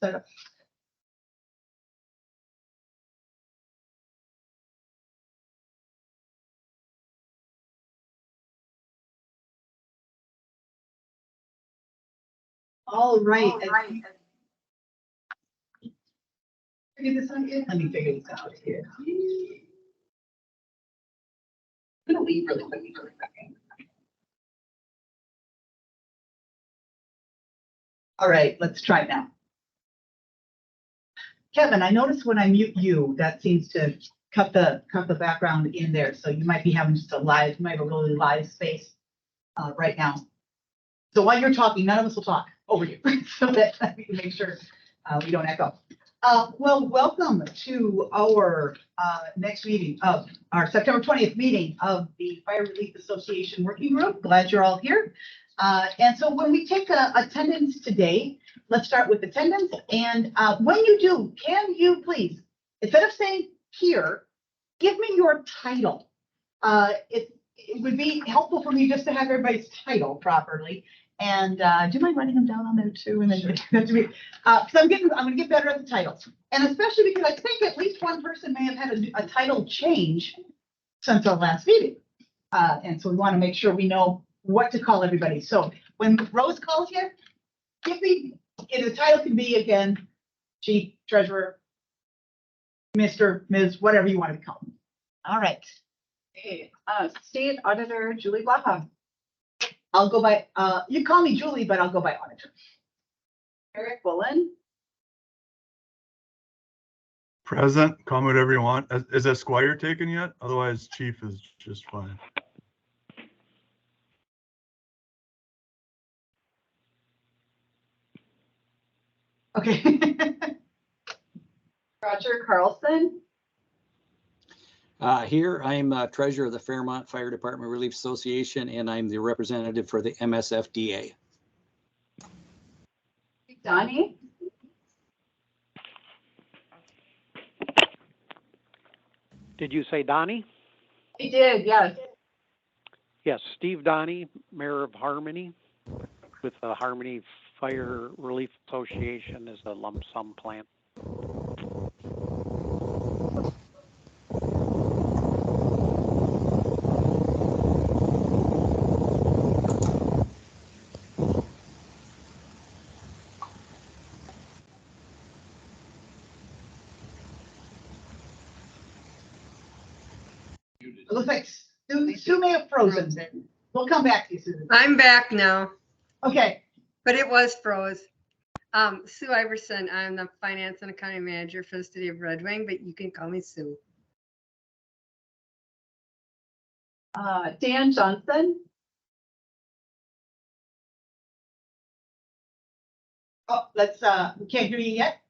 set up. All right. Figure this out here. Let me figure this out here. I'm gonna leave really quick. All right, let's try now. Kevin, I noticed when I mute you, that seems to cut the background in there. So you might be having just you might have a really live space right now. So while you're talking, none of us will talk over you so that we can make sure we don't echo. Well, welcome to our next meeting of our September 20th meeting of the Fire Relief Association Working Group. Glad you're all here. And so when we take attendance today, let's start with attendance. And when you do, can you please, instead of saying here, give me your title. It would be helpful for me just to have everybody's title properly. And do you mind writing them down on there too? And then give them to me. Because I'm going to get better at the titles. And especially because I think at least one person may have had a title change since our last meeting. And so we want to make sure we know what to call everybody. So when Rose calls you, give me, the title can be again, Chief, Treasurer, Mr., Ms., whatever you want to call them. All right. Hey, State Auditor Julie Blaha. I'll go by, you call me Julie, but I'll go by auditor. Eric Bullen. Present, call me whatever you want. Is Esquire taken yet? Otherwise, Chief is just fine. Okay. Roger Carlson. Here, I'm treasurer of the Fairmont Fire Department Relief Association, and I'm the representative for the MSFDA. Donnie. Did you say Donnie? I did, yes. Yes, Steve Donnie, Mayor of Harmony, with the Harmony Fire Relief Association as a lump sum plan. It looks like Sue may have frozen. We'll come back to you, Susan. I'm back now, Okay. but it was froze. Sue Iverson, I'm the finance and accounting manager for the city of Red Wing, but you can call me Sue. Dan Johnson. Oh, we can't hear you yet.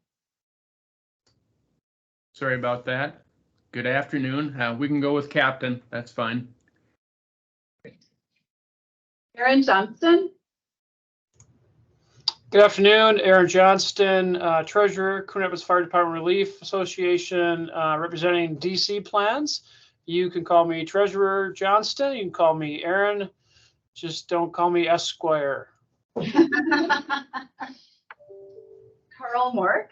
Sorry about that. Good afternoon. We can go with Captain. That's fine. Aaron Johnston. Good afternoon, Aaron Johnston, Treasurer, Coon Rapids Fire Department Relief Association, representing DC plans. You can call me Treasurer Johnston. You can call me Aaron. Just don't call me Esquire. Carl Mork.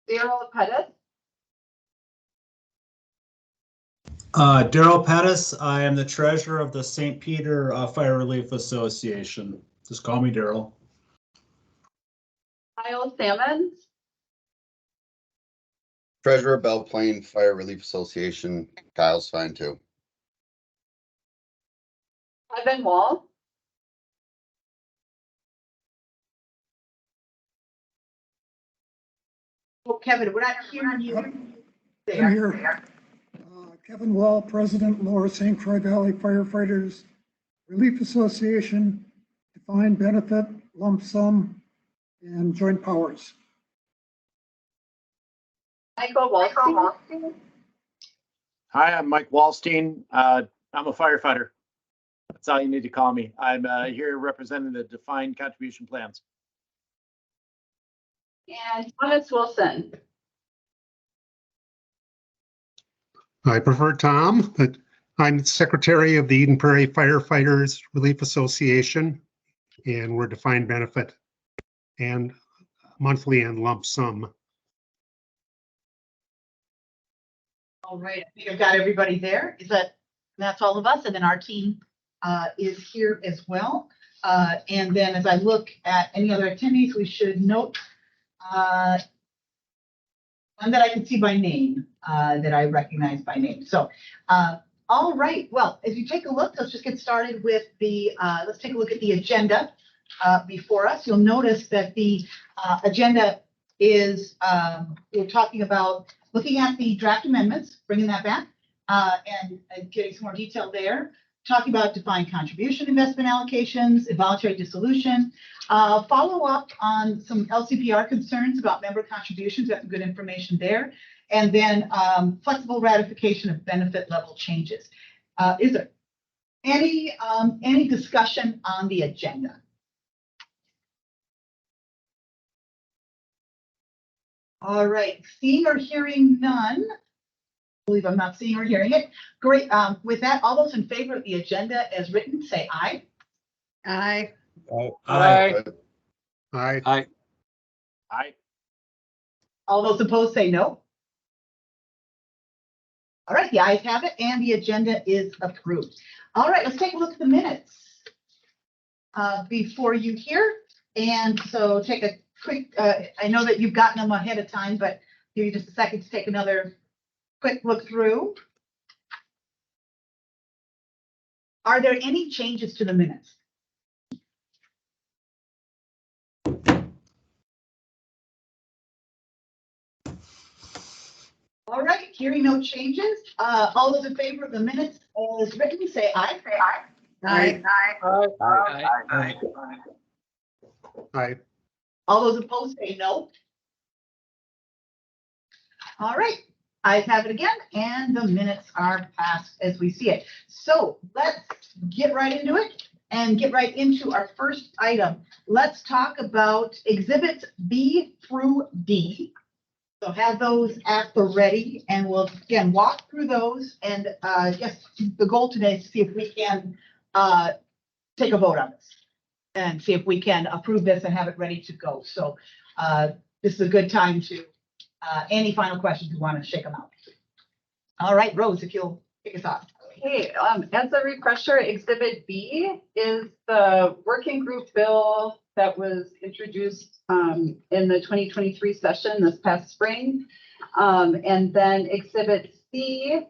Daryl Pettis. Daryl Pettis. I am the treasurer of the St. Peter Fire Relief Association. Just call me Daryl. Kyle Salmons. Treasurer, Belle Plaine Fire Relief Association. Kyle's fine too. Kevin Wall. Oh, Kevin, we're not hearing you. I'm here. Kevin Wall, President, Lower St. Croix Valley Firefighters Relief Association, Defined Benefit, Lump Sum, and Joint Powers. Michael Wallstein. Hi, I'm Mike Wallstein. I'm a firefighter. That's all you need to call me. I'm here representing the defined contribution plans. And Thomas Wilson. I prefer Tom, but I'm the Secretary of the Eden Prairie Firefighters Relief Association, and we're defined benefit and monthly and lump sum. All right, I think I've got everybody there. That's all of us, and then our team is here as well. And then as I look at any other attendees, we should note one that I can see by name, that I recognize by name. So, all right, well, as you take a look, let's just get started with let's take a look at the agenda before us. You'll notice that the agenda is, we're talking about looking at the draft amendments, bringing that back, and getting some more detail there. Talking about defined contribution investment allocations, involuntary dissolution, follow up on some LCPR concerns about member contributions. Got some good information there. And then flexible ratification of benefit level changes. Is there any discussion on the agenda? All right, seeing or hearing none. I believe I'm not seeing or hearing it. Great. With that, all those in favor of the agenda as written, say aye. Aye. Aye. Aye. Aye. Aye. All those opposed say no. All right, the ayes have it, and the agenda is approved. All right, let's take a look at the minutes before you here. And so take a quick, I know that you've gotten them ahead of time, but give you just a second to take another quick look through. Are there any changes to the minutes? All right, hearing no changes, all those in favor of the minutes as written, say aye. Say aye. Aye. Aye. Aye. All those opposed say no. All right, I have it again, and the minutes are passed as we see it. So let's get right into it and get right into our first item. Let's talk about exhibits B through D. So have those at the ready, and we'll again walk through those. And yes, the goal today is to see if we can take a vote on this and see if we can approve this and have it ready to go. So this is a good time to any final questions you want to shake them out. All right, Rose, if you'll kick us off. Okay, as a refresher, Exhibit B is the working group bill that was introduced in the 2023 session this past spring. And then Exhibit C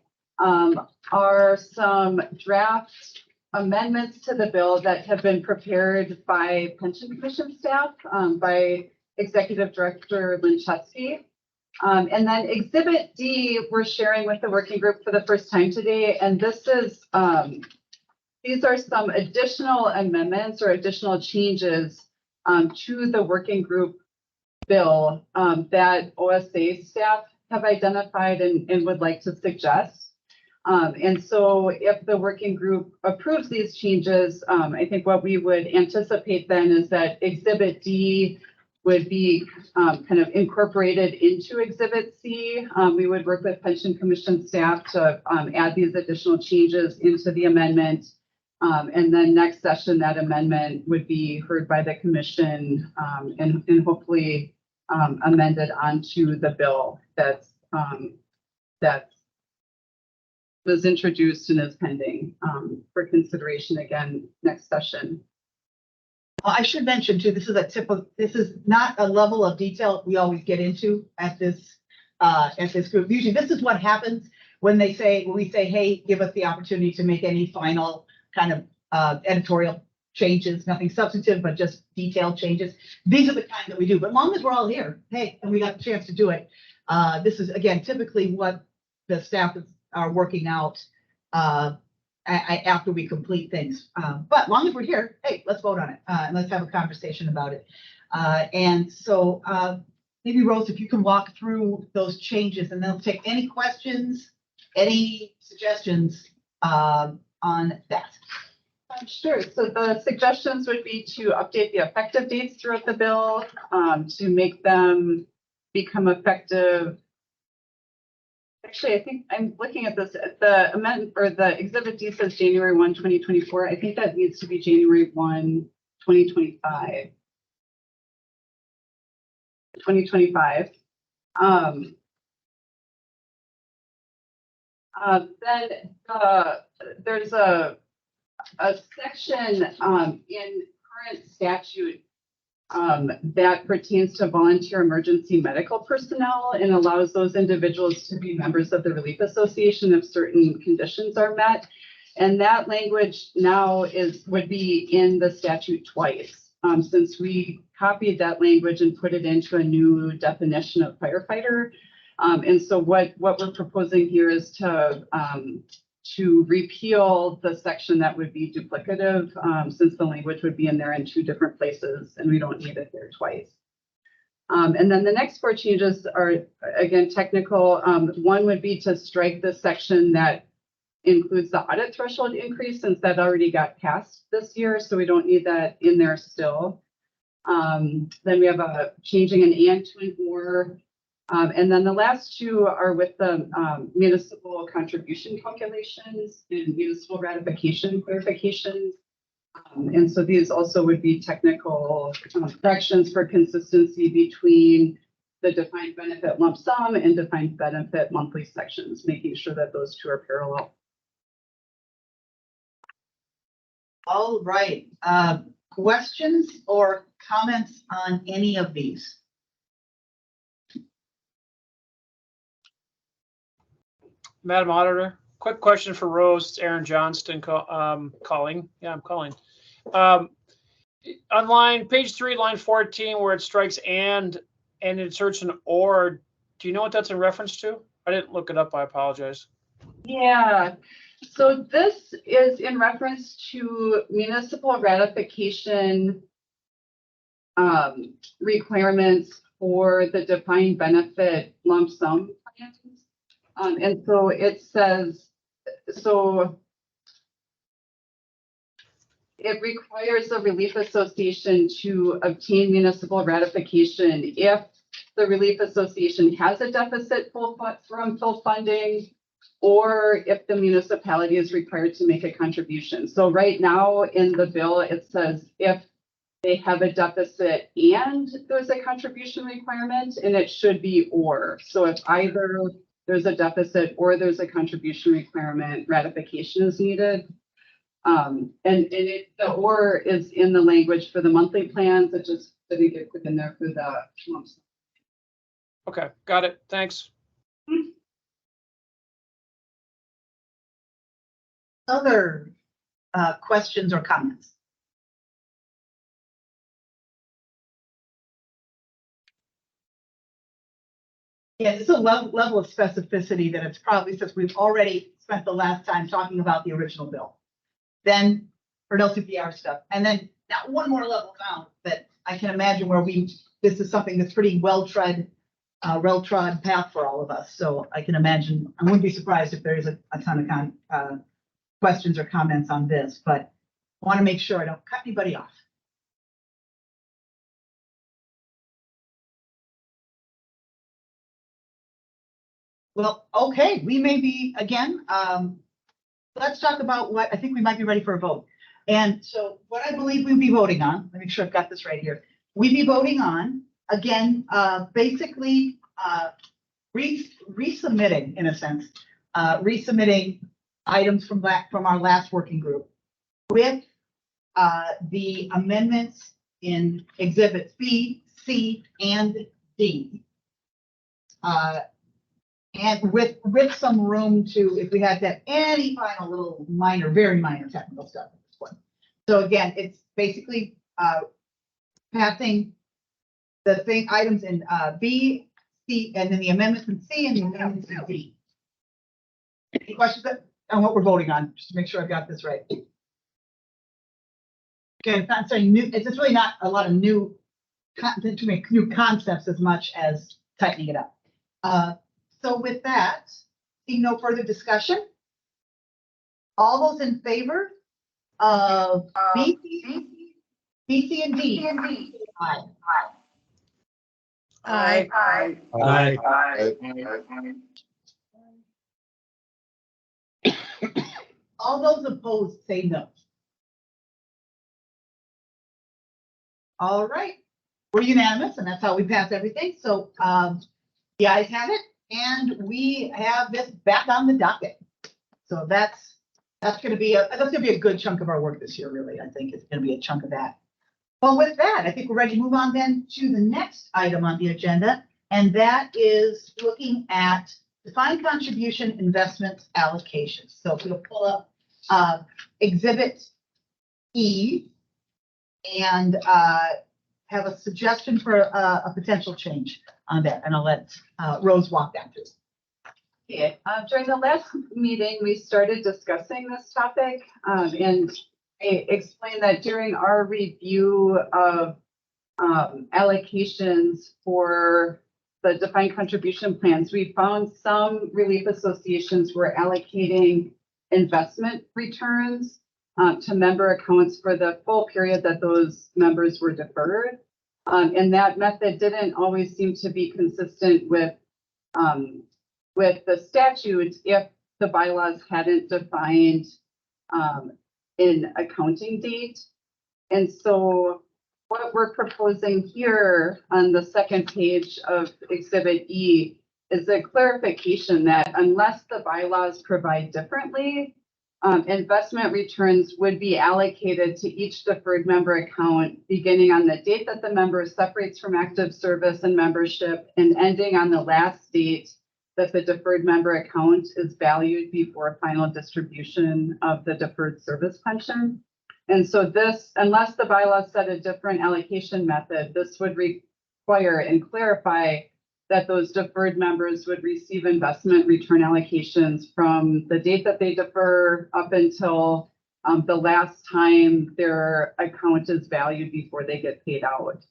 are some draft amendments to the bill that have been prepared by Pension Commission staff, by Executive Director Lynn Chesky. And then Exhibit D, we're sharing with the working group for the first time today. And this is, these are some additional amendments or additional changes to the working group bill that OSA staff have identified and would like to suggest. And so if the working group approves these changes, I think what we would anticipate then is that Exhibit D would be kind of incorporated into Exhibit C. We would work with Pension Commission staff to add these additional changes into the amendment. And then next session, that amendment would be heard by the commission and hopefully amended onto the bill that was introduced and is pending for consideration again next session. I should mention too, this is not a level of detail we always get into at this group. Usually this is what happens when we say, hey, give us the opportunity to make any final kind of editorial changes, nothing substantive, but just detailed changes. These are the kind that we do, but as long as we're all here, hey, and we got the chance to do it. This is again, typically what the staff are working out after we complete things. But long as we're here, hey, let's vote on it and let's have a conversation about it. And so maybe Rose, if you can walk through those changes and then we'll take any questions, any suggestions on that. Sure. So the suggestions would be to update the effective dates throughout the bill to make them become effective Actually, I think I'm looking at this, the amendment or the exhibit D says January 1, 2024. I think that needs to be January 1, 2025. 2025. Then there's a section in current statute that pertains to volunteer emergency medical personnel and allows those individuals to be members of the Relief Association if certain conditions are met. And that language now would be in the statute twice, since we copied that language and put it into a new definition of firefighter. And so what we're proposing here is to repeal the section that would be duplicative, since the language would be in there in two different places and we don't need it there twice. And then the next four changes are, again, technical. One would be to strike the section that includes the audit threshold increase, since that already got passed this year, so we don't need that in there still. Then we have a changing an and to an or. And then the last two are with the municipal contribution calculations and municipal ratification clarifications. And so these also would be technical corrections for consistency between the defined benefit lump sum and defined benefit monthly sections, making sure that those two are parallel. All right. Questions or comments on any of these? Madam Auditor, quick question for Rose. It's Aaron Johnston calling. Yeah, I'm calling. On page 3, line 14, where it strikes and inserts an or, do you know what that's in reference to? I didn't look it up. I apologize. Yeah, so this is in reference to municipal ratification requirements for the defined benefit lump sum plans. And so it says, so it requires the Relief Association to obtain municipal ratification if the Relief Association has a deficit from full funding, or if the municipality is required to make a contribution. So right now in the bill, it says if they have a deficit and there's a contribution requirement, and it should be or. So if either there's a deficit or there's a contribution requirement, ratification is needed. The or is in the language for the monthly plans. It just didn't get put in there for the lump sum. Okay, got it. Thanks. Other questions or comments? Yeah, it's a level of specificity that it's probably, since we've already spent the last time talking about the original bill. Then for LCPR stuff, and then now one more level down that I can imagine where this is something that's pretty well-trod path for all of us. So I can imagine, I wouldn't be surprised if there is a ton of questions or comments on this, but I want to make sure I don't cut anybody off. Well, okay, we may be, again, let's talk about what, I think we might be ready for a vote. And so what I believe we'll be voting on, let me make sure I've got this right here. We'd be voting on, again, basically resubmitting, in a sense, resubmitting items from our last working group with the amendments in exhibits B, C, and D. And with some room to, if we had to have any final little minor, very minor technical stuff at this point. So again, it's basically passing the items in B, C, and then the amendments in C and the amendments in D. Any questions on what we're voting on? Just to make sure I've got this right. Okay, it's not saying new, it's really not a lot of new concepts as much as tightening it up. So with that, seeing no further discussion, all those in favor of B, C, and D? Aye. Aye. Aye. All those opposed say no. All right, we're unanimous, and that's how we pass everything. So the ayes have it, and we have this back on the docket. So that's going to be a good chunk of our work this year. Really, I think it's going to be a chunk of that. Well, with that, I think we're ready to move on then to the next item on the agenda, and that is looking at defined contribution investments allocations. So if we'll pull up Exhibit E and have a suggestion for a potential change on that, and I'll let Rose walk that through. Okay, during the last meeting, we started discussing this topic, and I explained that during our review of allocations for the defined contribution plans, we found some relief associations were allocating investment returns to member accounts for the full period that those members were deferred. And that method didn't always seem to be consistent with the statute if the bylaws hadn't defined an accounting date. And so what we're proposing here on the second page of Exhibit E is a clarification that unless the bylaws provide differently, investment returns would be allocated to each deferred member account beginning on the date that the member separates from active service and membership and ending on the last date that the deferred member account is valued before final distribution of the deferred service pension. And so this, unless the bylaws set a different allocation method, this would require and clarify that those deferred members would receive investment return allocations from the date that they defer up until the last time their account is valued before they get paid out.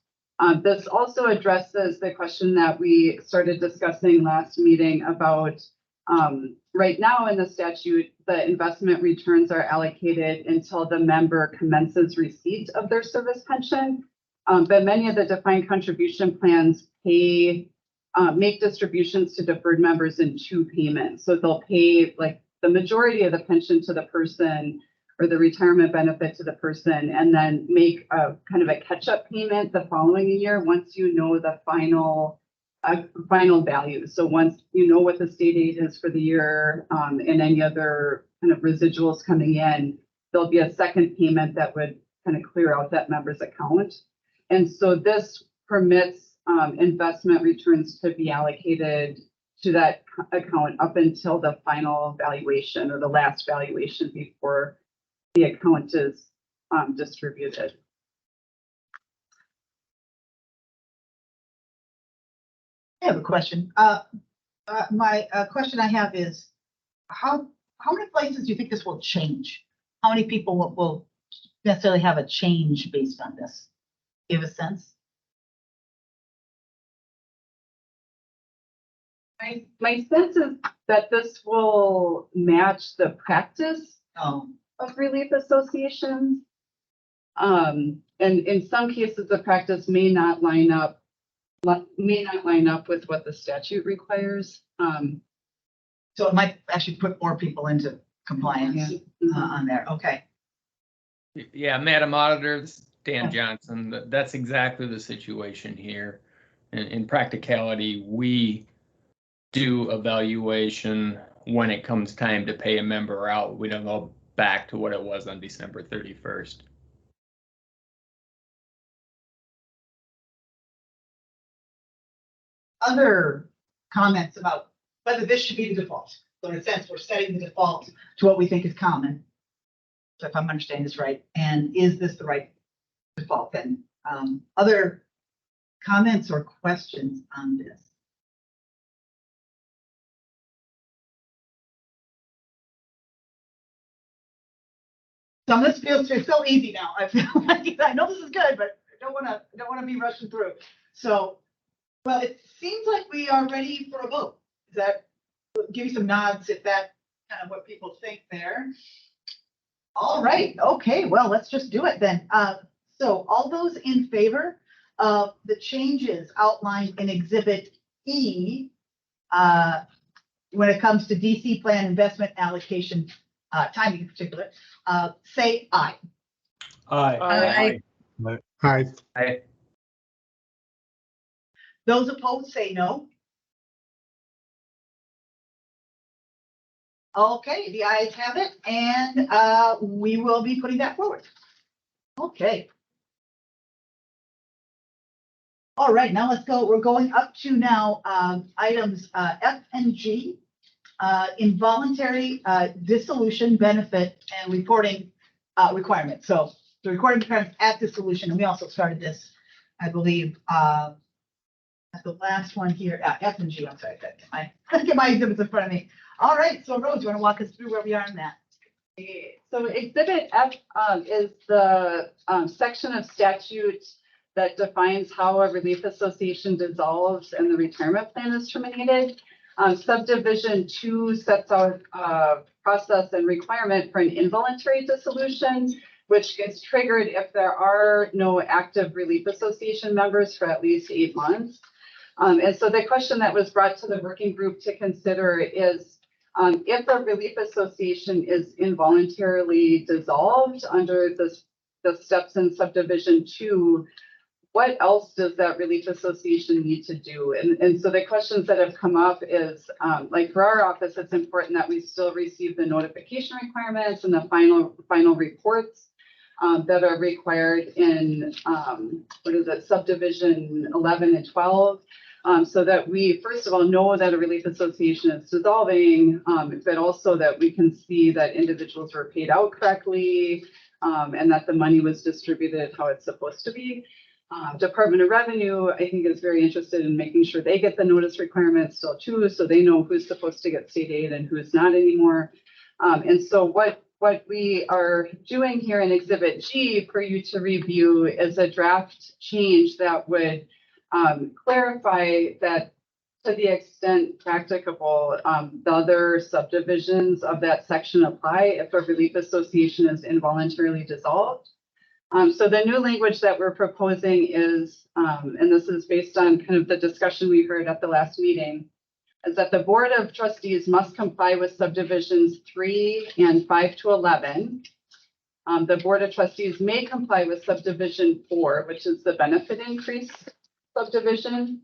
This also addresses the question that we started discussing last meeting about right now in the statute, the investment returns are allocated until the member commences receipt of their service pension. But many of the defined contribution plans make distributions to deferred members in two payments. So they'll pay like the majority of the pension to the person or the retirement benefit to the person, and then make a kind of a catch-up payment the following year once you know the final value. So once you know what the state aid is for the year and any other kind of residuals coming in, there'll be a second payment that would kind of clear out that member's account. And so this permits investment returns to be allocated to that account up until the final valuation or the last valuation before the account is distributed. I have a question. My question I have is, how many places do you think this will change? How many people will necessarily have a change based on this? Give a sense? My sense is that this will match the practice of relief associations. And in some cases, the practice may not line up with what the statute requires. So it might actually put more people into compliance on there. Okay. Yeah, Madam Auditor, this is Dan Johnson. That's exactly the situation here. In practicality, we do evaluation when it comes time to pay a member out. We don't go back to what it was on December 31st. Other comments about whether this should be the default. So in a sense, we're setting the default to what we think is common. So if I'm understanding this right, and is this the right default then? Other comments or questions on this? So this feels so easy now. I feel like I know this is good, but I don't want to be rushing through. So, well, it seems like we are ready for a vote. Is that, give you some nods if that's kind of what people think there. All right. Okay. Well, let's just do it then. So all those in favor of the changes outlined in Exhibit E when it comes to DC plan investment allocation timing in particular, say aye. Aye. Aye. Aye. Those opposed say no. Okay, the ayes have it, and we will be putting that forward. Okay. All right, now let's go. We're going up to now items F and G, involuntary dissolution benefit and reporting requirements. So the recording requirements at dissolution, and we also started this, I believe, at the last one here, F and G. I'm sorry, I get my exhibits in front of me. All right, so Rose, you want to walk us through where we are in that? So Exhibit F is the section of statute that defines how a relief association dissolves and the retirement plan is terminated. Subdivision 2 sets out a process and requirement for an involuntary dissolution, which gets triggered if there are no active relief association members for at least 8 months. And so the question that was brought to the working group to consider is if a relief association is involuntarily dissolved under the steps in subdivision 2, what else does that relief association need to do? And so the questions that have come up is, like for our office, it's important that we still receive the notification requirements and the final reports that are required in, subdivision 11 and 12. So that we, first of all, know that a relief association is dissolving, but also that we can see that individuals were paid out correctly and that the money was distributed how it's supposed to be. Department of Revenue, I think, is very interested in making sure they get the notice requirements still too, so they know who's supposed to get state aid and who's not anymore. And so what we are doing here in Exhibit G for you to review is a draft change that would clarify that to the extent practicable, the other subdivisions of that section apply if a relief association is involuntarily dissolved. So the new language that we're proposing is, and this is based on kind of the discussion we heard at the last meeting, is that the Board of Trustees must comply with subdivisions 3 and 5 to 11. The Board of Trustees may comply with subdivision 4, which is the benefit increase subdivision.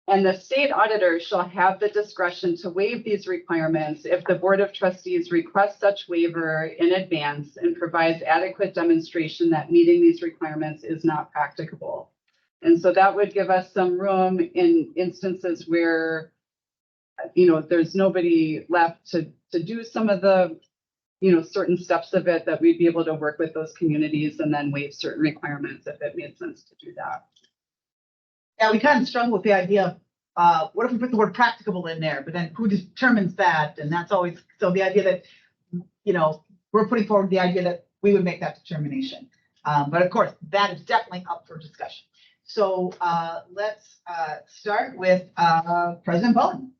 And the state auditor shall have the discretion to waive these requirements if the Board of Trustees requests such waiver in advance and provides adequate demonstration that meeting these requirements is not practicable. And so that would give us some room in instances where, there's nobody left to do some of the, certain steps of it, that we'd be able to work with those communities and then waive certain requirements if it made sense to do that. Yeah, we kind of struggle with the idea of, what if we put the word practicable in there, but then who determines that? And that's always, so the idea that, we're putting forward the idea that we would make that determination. But of course, that is definitely up for discussion. So let's start with President Bowen.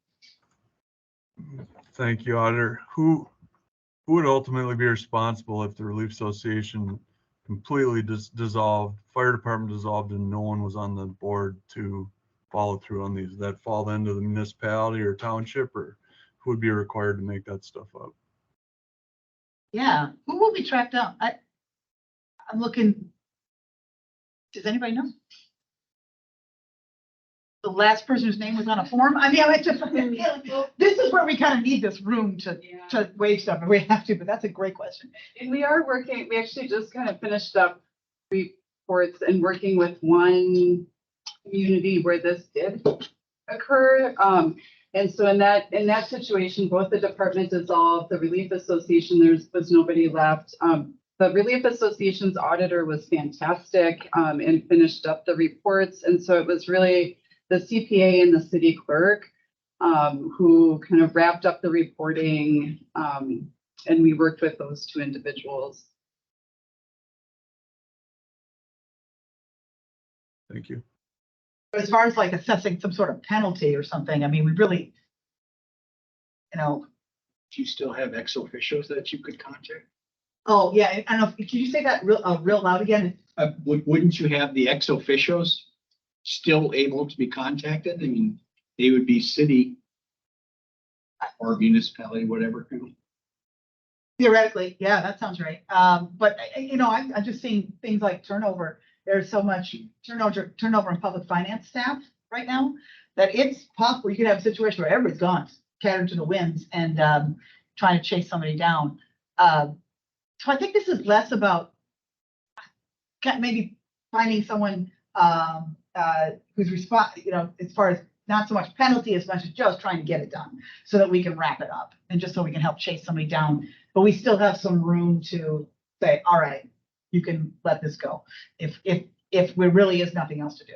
Thank you, Auditor. Who would ultimately be responsible if the Relief Association completely dissolved, fire department dissolved, and no one was on the board to follow through on these? Does that fall then to the municipality or township, or who would be required to make that stuff up? Yeah, who will be tracked down? I'm looking. Does anybody know? The last person whose name was on a form? I mean, this is where we kind of need this room to waive stuff, and we have to, but that's a great question. And we are working, we actually just kind of finished up reports and working with one community where this did occur. And so in that situation, both the department dissolved, the Relief Association, there was nobody left. The Relief Association's auditor was fantastic and finished up the reports. And so it was really the CPA and the city clerk who kind of wrapped up the reporting, and we worked with those two individuals. Thank you. But as far as like assessing some sort of penalty or something, I mean, we really, Do you still have ex officios that you could contact? Oh, yeah, I don't know, could you say that real loud again? Wouldn't you have the ex officios still able to be contacted? I mean, they would be city or municipality, whatever. Theoretically, yeah, that sounds right. But you know, I'm just seeing things like turnover. There's so much turnover in public finance staff right now that it's possible you could have a situation where everybody's gone, scattered to the winds, and trying to chase somebody down. So I think this is less about maybe finding someone who's you know, as far as not so much penalty as much as just trying to get it done so that we can wrap it up and just so we can help chase somebody down. But we still have some room to say, all right, you can let this go if there really is nothing else to do.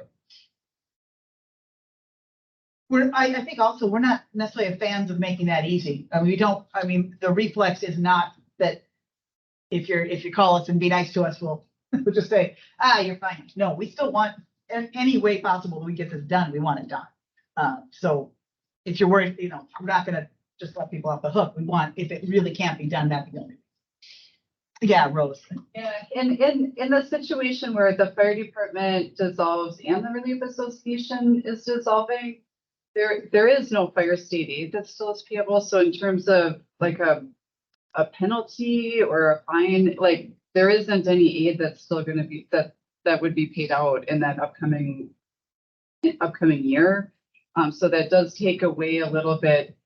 I think also we're not necessarily fans of making that easy. I mean, the reflex is not that if you call us and be nice to us, we'll just say, you're fine. No, we still want, in any way possible that we get this done, we want it done. So if you're worried, you know, we're not gonna just let people off the hook. We want, if it really can't be done, that'd be the only. Yeah, Rose. Yeah, in the situation where the fire department dissolves and the relief association is dissolving, there is no fire state aid that still is payable. So in terms of like a penalty or a fine, like there isn't any aid that's still going to be that would be paid out in that upcoming year. So that does take away a little bit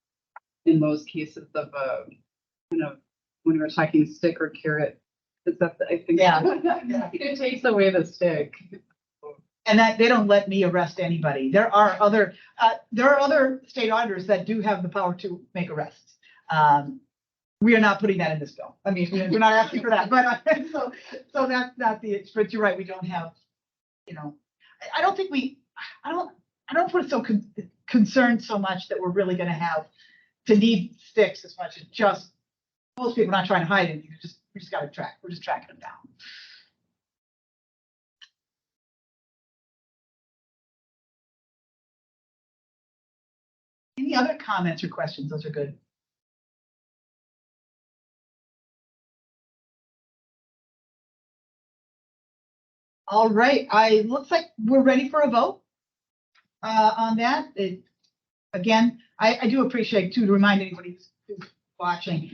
in those cases of kind of when we were talking stick or carrot. Is that I think it takes away the stick. And that they don't let me arrest anybody. There are other state auditors that do have the power to make arrests. We are not putting that in this bill. I mean, we're not asking for that, but so that's not but you're right. We don't have, you know, I don't think I don't put it so concerned so much that we're really going to have to need sticks as much as just most people are not trying to hide anything. We just got to track. We're just tracking them down. Any other comments or questions? Those are good. All right, looks like we're ready for a vote on that. Again, I do appreciate too, to remind anybody who's watching,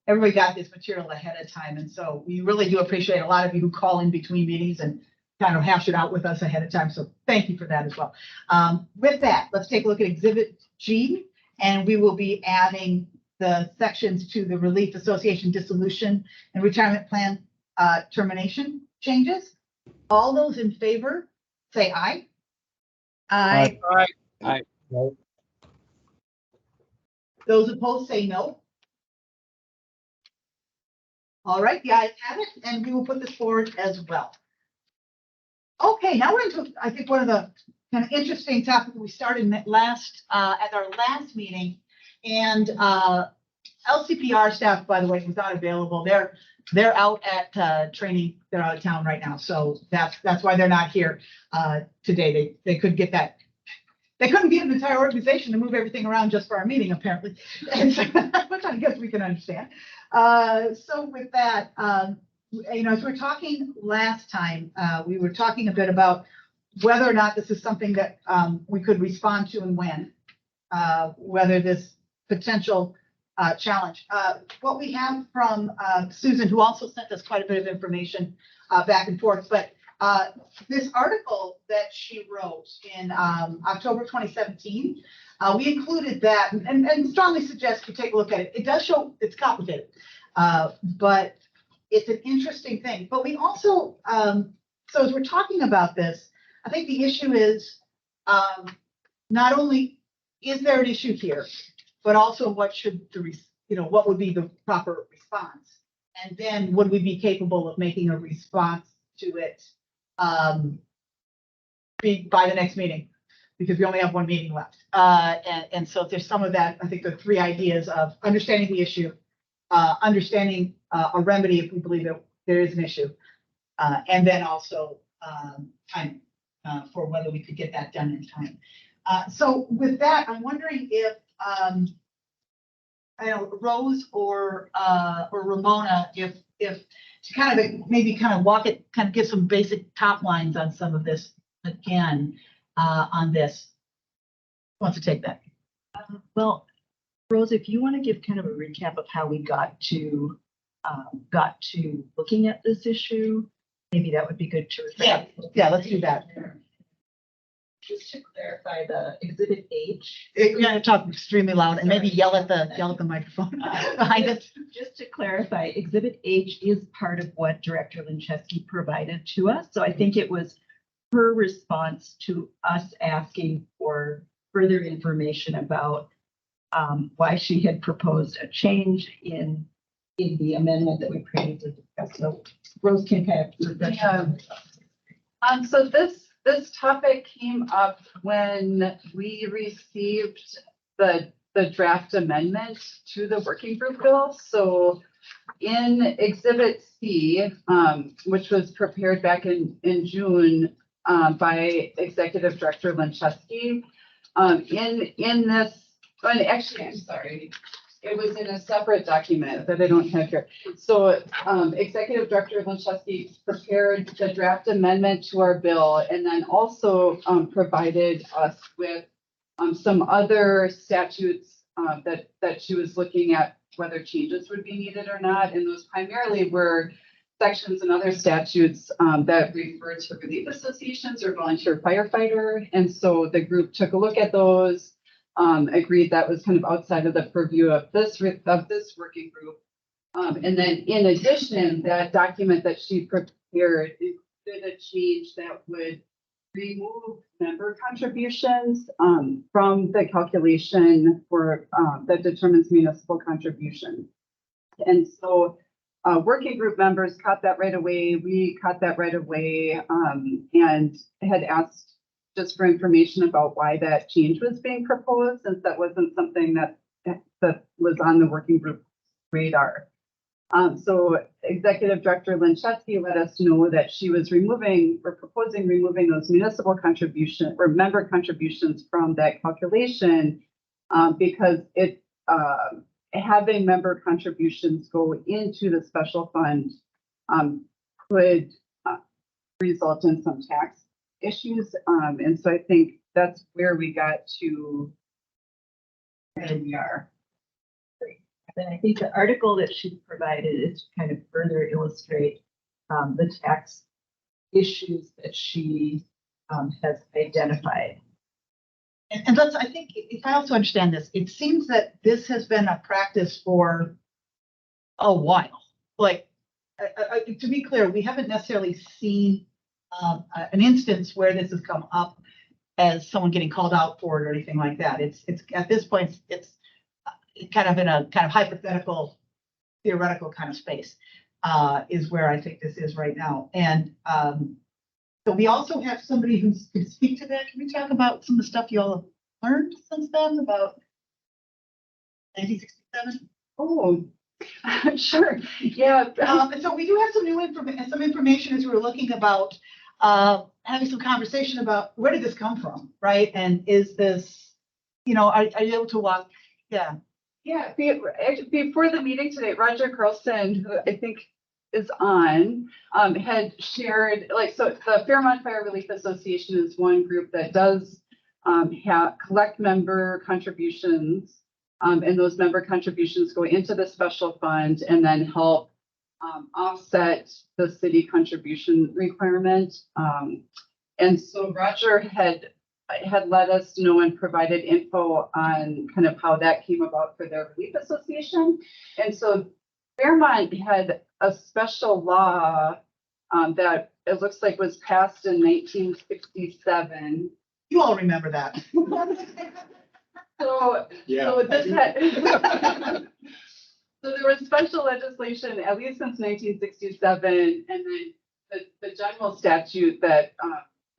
everybody got this material ahead of time. And so we really do appreciate a lot of you who call in between meetings and kind of hash it out with us ahead of time. So thank you for that as well. With that, let's take a look at Exhibit G, and we will be adding the sections to the Relief Association dissolution and retirement plan termination changes. All those in favor, say aye. Aye. Aye. Those opposed, say no. All right, the ayes have it, and we will put this forward as well. Okay, now we're into, I think, one of the kind of interesting topics we started at our last meeting, and LCPR staff, by the way, was not available. They're out at training. They're out of town right now, so that's why they're not here today. They couldn't get that. They couldn't get an entire organization to move everything around just for our meeting, apparently, and so, which I guess we can understand. So with that, you know, as we were talking last time, we were talking a bit about whether or not this is something that we could respond to and when, whether this potential challenge. What we have from Susan, who also sent us quite a bit of information back and forth, but this article that she wrote in October 2017, we included that and strongly suggest you take a look at it. It does show it's complicated, but it's an interesting thing. But we also, so as we're talking about this, I think the issue is not only is there an issue here, but also what should what would be the proper response? And then would we be capable of making a response to it by the next meeting? Because we only have one meeting left. And so there's some of that, I think the three ideas of understanding the issue, understanding a remedy if we believe that there is an issue, and then also time for whether we could get that done in time. So with that, I'm wondering if I don't know, Rose or Ramona, if to kind of maybe kind of walk it, kind of give some basic top lines on some of this again on this. Who wants to take that? Well, Rose, if you want to give kind of a recap of how we got to got to looking at this issue, maybe that would be good to. Yeah, let's do that. Just to clarify the exhibit H. You're gonna talk extremely loud and maybe yell at the microphone behind us. Just to clarify, exhibit H is part of what Director Linchewski provided to us. So I think it was her response to us asking for further information about why she had proposed a change in the amendment that we previously discussed. So Rose can kind of refresh. So this topic came up when we received the draft amendment to the working group bill. So in Exhibit C, which was prepared back in June by Executive Director Linchewski, in this, and actually, I'm sorry, it was in a separate document that I don't have here. So Executive Director Linchewski prepared the draft amendment to our bill and then also provided us with some other statutes that she was looking at whether changes would be needed or not. And those primarily were sections and other statutes that refer to relief associations or volunteer firefighter. And so the group took a look at those, agreed that was kind of outside of the purview of this working group. And then in addition, that document that she prepared included a change that would remove member contributions from the calculation for that determines municipal contribution. And so working group members caught that right away. We caught that right away and had asked just for information about why that change was being proposed, since that wasn't something that was on the working group radar. So Executive Director Linchewski let us know that she was proposing removing those municipal contribution or member contributions from that calculation because having member contributions go into the special fund could result in some tax issues. And so I think that's where we got to where we are. And I think the article that she provided is to kind of further illustrate the tax issues that she has identified. And let's, I think, if I also understand this, it seems that this has been a practice for a while. Like, to be clear, we haven't necessarily seen an instance where this has come up as someone getting called out for it or anything like that. It's at this point, it's kind of in a kind of hypothetical, theoretical kind of space is where I think this is right now. And so we also have somebody who can speak to that. Can we talk about some of the stuff you all have learned since then about 1967? Oh, sure. Yeah. So we do have some new information as we were looking about having some conversation about where did this come from, right? And is this, are you able to walk? Yeah. Yeah, before the meeting today, Roger Carlson, who I think is on, had shared, so the Fairmont Fire Relief Association is one group that does collect member contributions, and those member contributions go into the special fund and then help offset the city contribution requirement. And so Roger had let us know and provided info on kind of how that came about for their relief association. And so Fairmont had a special law that it looks like was passed in 1967. You all remember that. So this had so there was special legislation at least since 1967, and then the general statute that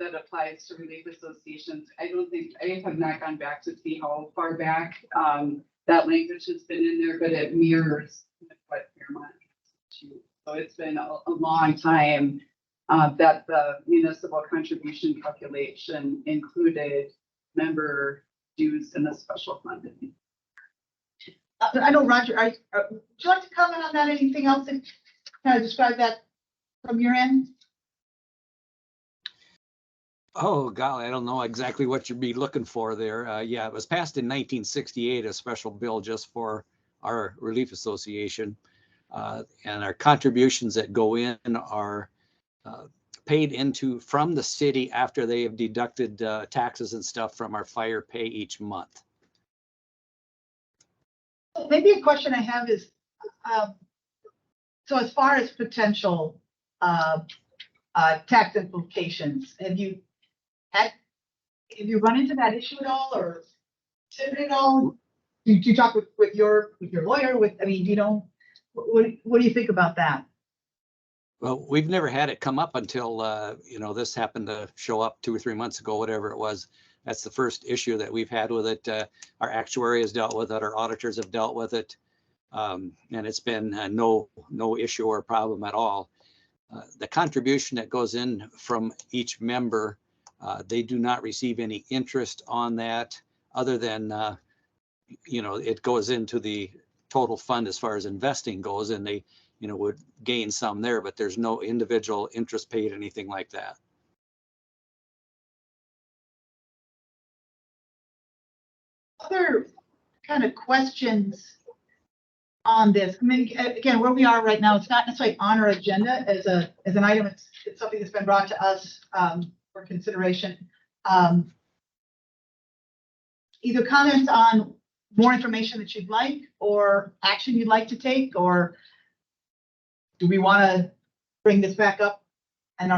applies to relief associations. I have not gone back to see how far back that language has been in there, but it mirrors what Fairmont has to. So it's been a long time that the municipal contribution calculation included member dues in the special fund. I know, Roger, would you like to comment on that? Anything else and kind of describe that from your end? Oh, golly, I don't know exactly what you'd be looking for there. Yeah, it was passed in 1968, a special bill just for our relief association. And our contributions that go in are paid into from the city after they have deducted taxes and stuff from our fire pay each month. Maybe a question I have is, so as far as potential tax implications, have you run into that issue at all, or considered it all? Do you talk with your lawyer? I mean, do you know, what do you think about that? Well, we've never had it come up until, this happened to show up 2 or 3 months ago, whatever it was. That's the first issue that we've had with it. Our actuary has dealt with it, our auditors have dealt with it. And it's been no issue or problem at all. The contribution that goes in from each member, they do not receive any interest on that other than, it goes into the total fund as far as investing goes, and they, would gain some there, but there's no individual interest paid, anything like that. Other kind of questions on this? I mean, again, where we are right now, it's not necessarily on our agenda as an item. It's something that's been brought to us for consideration. Either comments on more information that you'd like, or action you'd like to take, or do we want to bring this back up and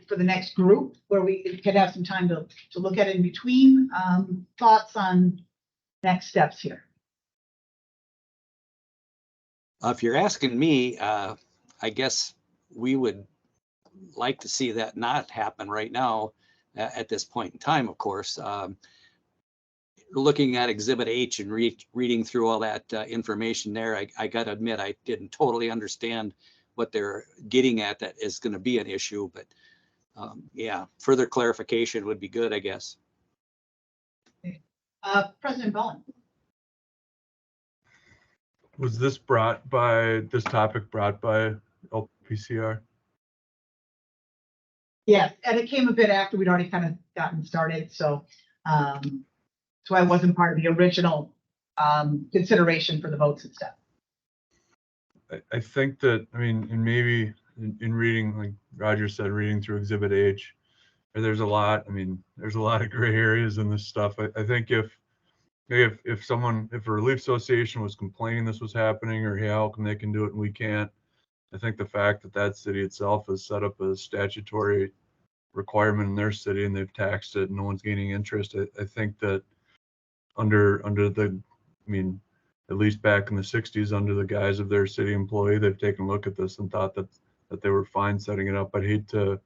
for the next group where we could have some time to look at it in between? Thoughts on next steps here? If you're asking me, I guess we would like to see that not happen right now at this point in time, of course. Looking at Exhibit H and reading through all that information there, I got to admit, I didn't totally understand what they're getting at. That is going to be an issue, but yeah, further clarification would be good, I guess. President Bowen. Was this topic brought by LPCR? Yes, and it came a bit after we'd already kind of gotten started, so I wasn't part of the original consideration for the votes and stuff. I think that, I mean, and maybe in reading, like Roger said, reading through Exhibit H, there's a lot of gray areas in this stuff. I think if a relief association was complaining this was happening, or hey, how come they can do it and we can't? I think the fact that city itself has set up a statutory requirement in their city and they've taxed it and no one's gaining interest. I think that under at least back in the 60s, under the guise of their city employee, they've taken a look at this and thought that they were fine setting it up. I'd hate to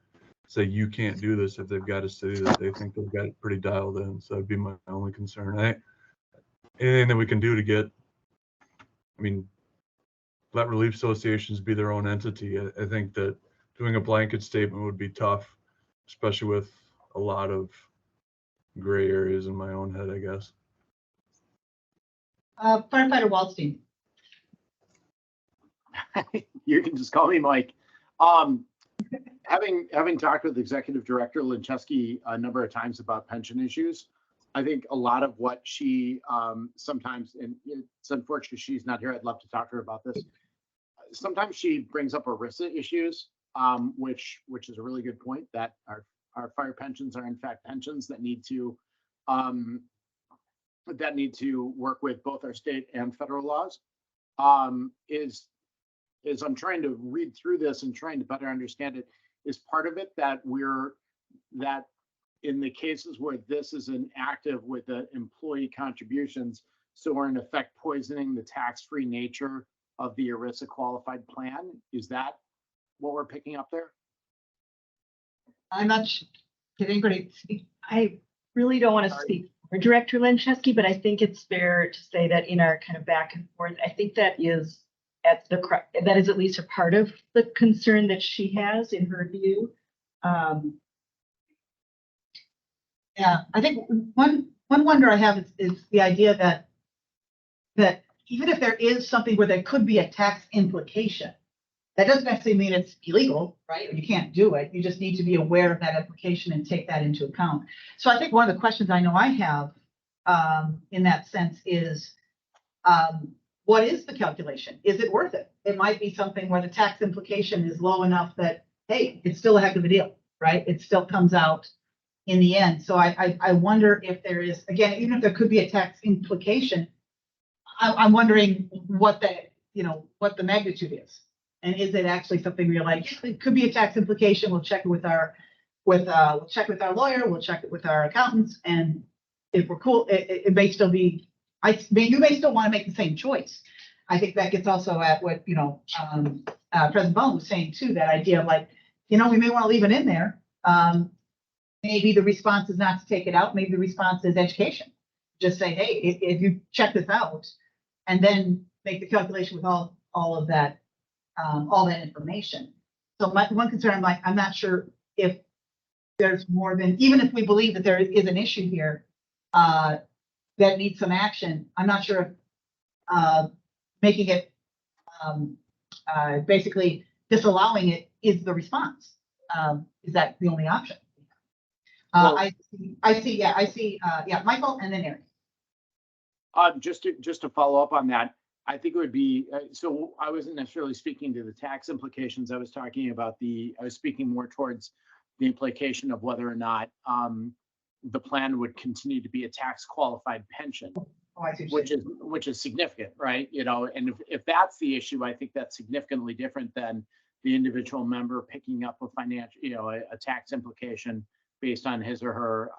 say you can't do this if they've got a city that they think they've got it pretty dialed in. So that'd be my only concern. Anything that we can do to let relief associations be their own entity. I think that doing a blanket statement would be tough, especially with a lot of gray areas in my own head, I guess. Firefighter Waldstein. You can just call me Mike. Having talked with Executive Director Lincheski a number of times about pension issues, I think a lot of what she sometimes, and it's unfortunate she's not here, I'd love to talk to her about this. Sometimes she brings up ERISA issues, which is a really good point, that our fire pensions are in fact pensions that need to work with both our state and federal laws. Is I'm trying to read through this and trying to better understand it. Is part of it that in the cases where this is an active with the employee contributions, so we're in effect poisoning the tax-free nature of the ERISA qualified plan? Is that what we're picking up there? I'm not sure. Did anybody speak? I really don't want to speak for Director Lincheski, but I think it's fair to say that in our kind of back and forth, I think that is at least a part of the concern that she has in her view. Yeah, I think one wonder I have is the idea that even if there is something where there could be a tax implication, that doesn't necessarily mean it's illegal, right? Or you can't do it. You just need to be aware of that implication and take that into account. So I think one of the questions I know I have in that sense is, what is the calculation? Is it worth it? It might be something where the tax implication is low enough that, hey, it's still a heck of a deal, right? It still comes out in the end. So I wonder if there is, again, even if there could be a tax implication, I'm wondering what the magnitude is. And is it actually something where you're like, yeah, it could be a tax implication. We'll check it with our we'll check with our lawyer, we'll check it with our accountants, and if we're cool, it may still be, you may still want to make the same choice. I think that gets also at what, President Bowen was saying too, that idea of like, we may want to leave it in there. Maybe the response is not to take it out. Maybe the response is education. Just say, hey, if you check this out, and then make the calculation with all of that, all that information. So my one concern, I'm not sure if there's more than, even if we believe that there is an issue here that needs some action, I'm not sure if making it basically disallowing it is the response. Is that the only option? I see, Michael and then Aaron. Just to follow up on that, I think it would be, so I wasn't necessarily speaking to the tax implications. I was talking about I was speaking more towards the implication of whether or not the plan would continue to be a tax qualified pension, which is significant, right? And if that's the issue, I think that's significantly different than the individual member picking up a financial, a tax implication based on his or her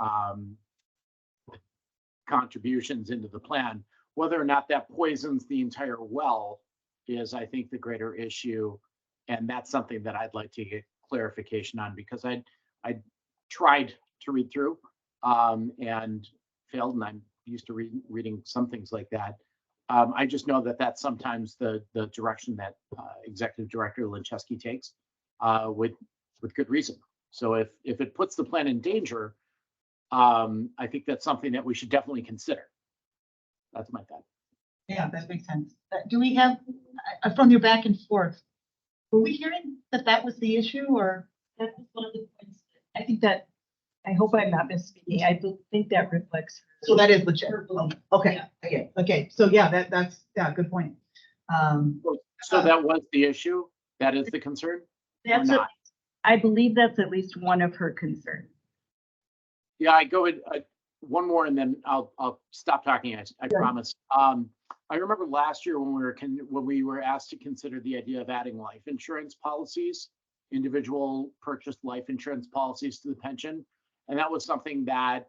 contributions into the plan. Whether or not that poisons the entire well is, I think, the greater issue. And that's something that I'd like to get clarification on, because I tried to read through and failed, and I'm used to reading some things like that. I just know that that's sometimes the direction that Executive Director Linczewski takes with good reason. So if it puts the plan in danger, I think that's something that we should definitely consider. That's my thought. Yeah, that makes sense. Do we have, from your back and forth, were we hearing that was the issue, or? That was one of the points. I think that, I hope I'm not misspeaking. I think that reflects. So that is legit. Okay. Okay. So yeah, that's good point. So that was the issue? That is the concern? That's I believe that's at least one of her concerns. Yeah, I go with one more and then I'll stop talking. I promise. I remember last year when we were asked to consider the idea of adding life insurance policies, individual purchased life insurance policies to the pension, and that was something that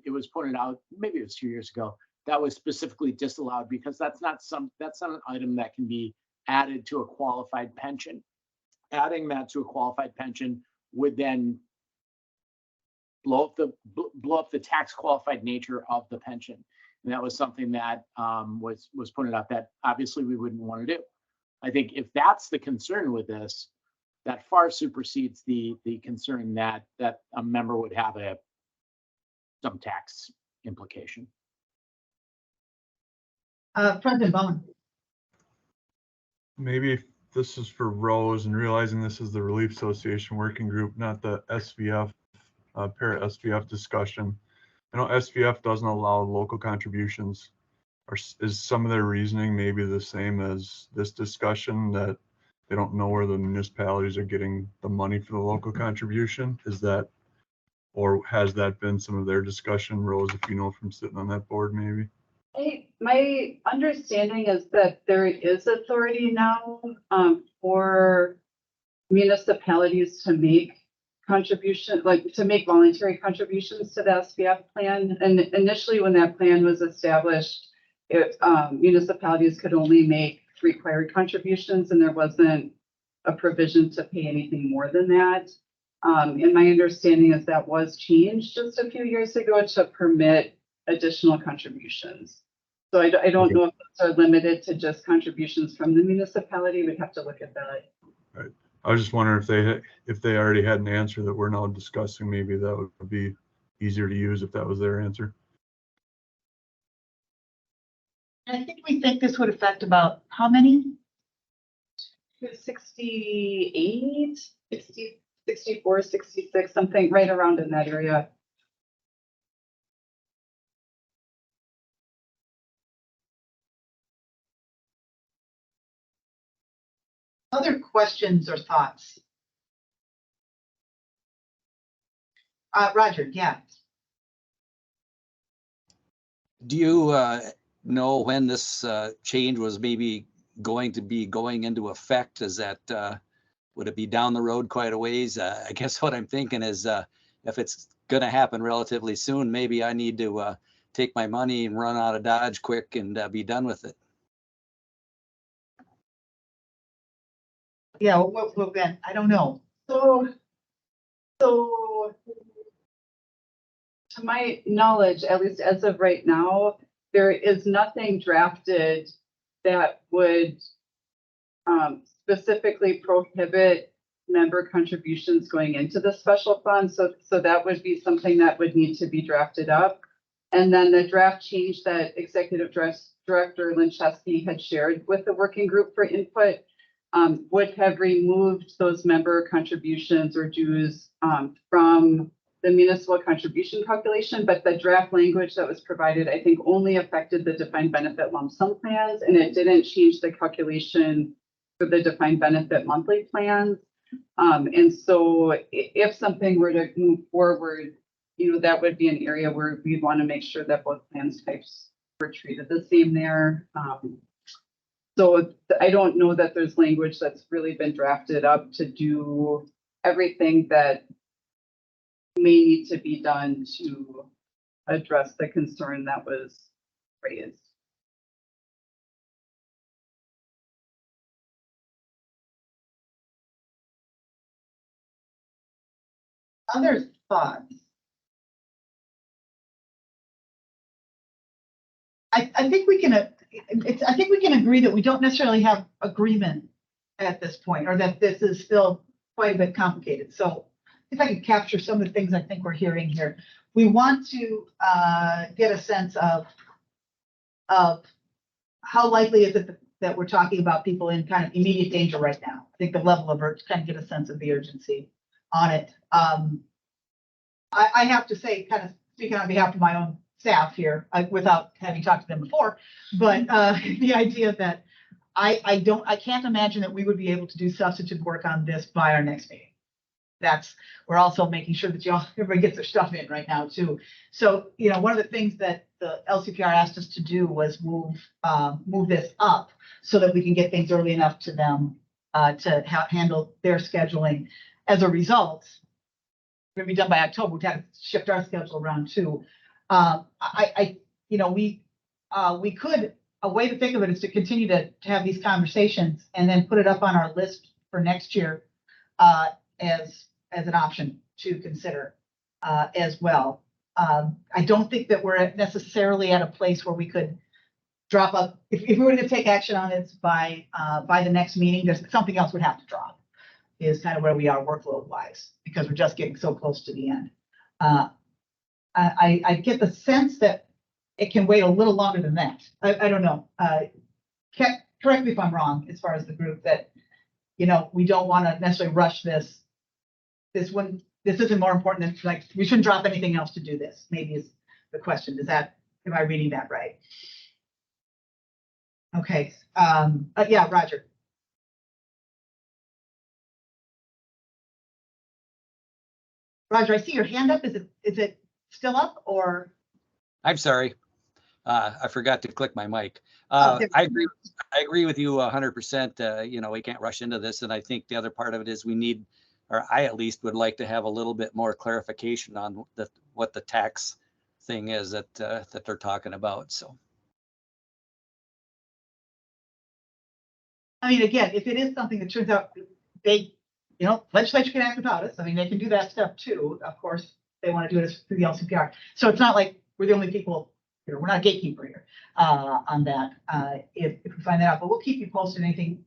it was pointed out, maybe it was 2 years ago, that was specifically disallowed because that's not an item that can be added to a qualified pension. Adding that to a qualified pension would then blow up the tax qualified nature of the pension. And that was something that was pointed out that obviously we wouldn't want to do. I think if that's the concern with this, that far supersedes the concern that a member would have some tax implication. President Bowen. Maybe this is for Rose, and realizing this is the Relief Association Working Group, not the SVF, para-SVF discussion. I know SVF doesn't allow local contributions. Is some of their reasoning maybe the same as this discussion, that they don't know where the municipalities are getting the money for the local contribution? Is that, or has that been some of their discussion, Rose, if you know from sitting on that board maybe? My understanding is that there is authority now for municipalities to make to make voluntary contributions to the SVF plan. And initially, when that plan was established, municipalities could only make required contributions, and there wasn't a provision to pay anything more than that. And my understanding is that was changed just a few years ago to permit additional contributions. So I don't know if those are limited to just contributions from the municipality. We'd have to look at that. Right. I was just wondering if they already had an answer that we're now discussing. Maybe that would be easier to use if that was their answer. I think we think this would affect about how many? 68, 60, 64, 66, something right around in that area. Other questions or thoughts? Roger, yeah. Do you know when this change was maybe going to be going into effect? Is that, would it be down the road quite a ways? I guess what I'm thinking is if it's going to happen relatively soon, maybe I need to take my money and run out of Dodge quick and be done with it. Yeah, well, Ben, I don't know. So to my knowledge, at least as of right now, there is nothing drafted that would specifically prohibit member contributions going into the special fund. So that would be something that would need to be drafted up. And then the draft change that Executive Director Linchesky had shared with the working group for input would have removed those member contributions or dues from the municipal contribution calculation, but the draft language that was provided, I think, only affected the defined benefit lump sum plans, and it didn't change the calculation for the defined benefit monthly plans. And so if something were to move forward, that would be an area where we'd want to make sure that both plans types were treated the same there. So I don't know that there's language that's really been drafted up to do everything that may need to be done to address the concern that was raised. Other thoughts? I think we can. I think we can agree that we don't necessarily have agreement at this point, or that this is still quite a bit complicated. So if I could capture some of the things I think we're hearing here, we want to get a sense of how likely is it that we're talking about people in kind of immediate danger right now. I think the level of urgency, kind of get a sense of the urgency on it. I have to say, kind of speaking on behalf of my own staff here, without having talked to them before, but the idea that I can't imagine that we would be able to do substantive work on this by our next meeting. We're also making sure that everybody gets their stuff in right now too. So, one of the things that the LCPR asked us to do was move this up so that we can get things early enough to them to handle their scheduling. As a result, we're gonna be done by October. We've had to shift our schedule around too. We could, a way to think of it is to continue to have these conversations and then put it up on our list for next year as an option to consider as well. I don't think that we're necessarily at a place where we could drop up. If we were to take action on this by the next meeting, there's something else would have to drop, is kind of where we are workload wise, because we're just getting so close to the end. I get the sense that it can wait a little longer than that. I don't know. Correct me if I'm wrong, as far as the group, that, we don't want to necessarily rush this. This isn't more important than, like, we shouldn't drop anything else to do this, maybe is the question. Am I reading that right? Okay. Yeah, Roger. Roger, I see your hand up. Is it still up, or? I'm sorry. I forgot to click my mic. I agree with you 100%. We can't rush into this. And I think the other part of it is we need, or I at least would like to have a little bit more clarification on what the tax thing is that they're talking about. So. I mean, again, if it is something that turns out legislature can act without us. I mean, they can do that step too. Of course, they want to do it through the LCPR. So it's not like we're the only people, we're not a gatekeeper here on that, if we find that out. But we'll keep you posted, anything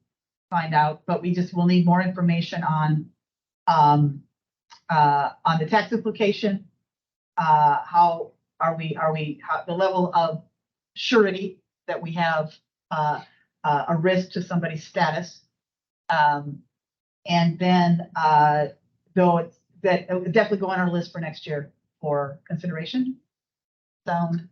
find out. But we'll need more information on the tax implication. How the level of surety that we have a risk to somebody's status. And then, though it would definitely go on our list for next year for consideration. Sound?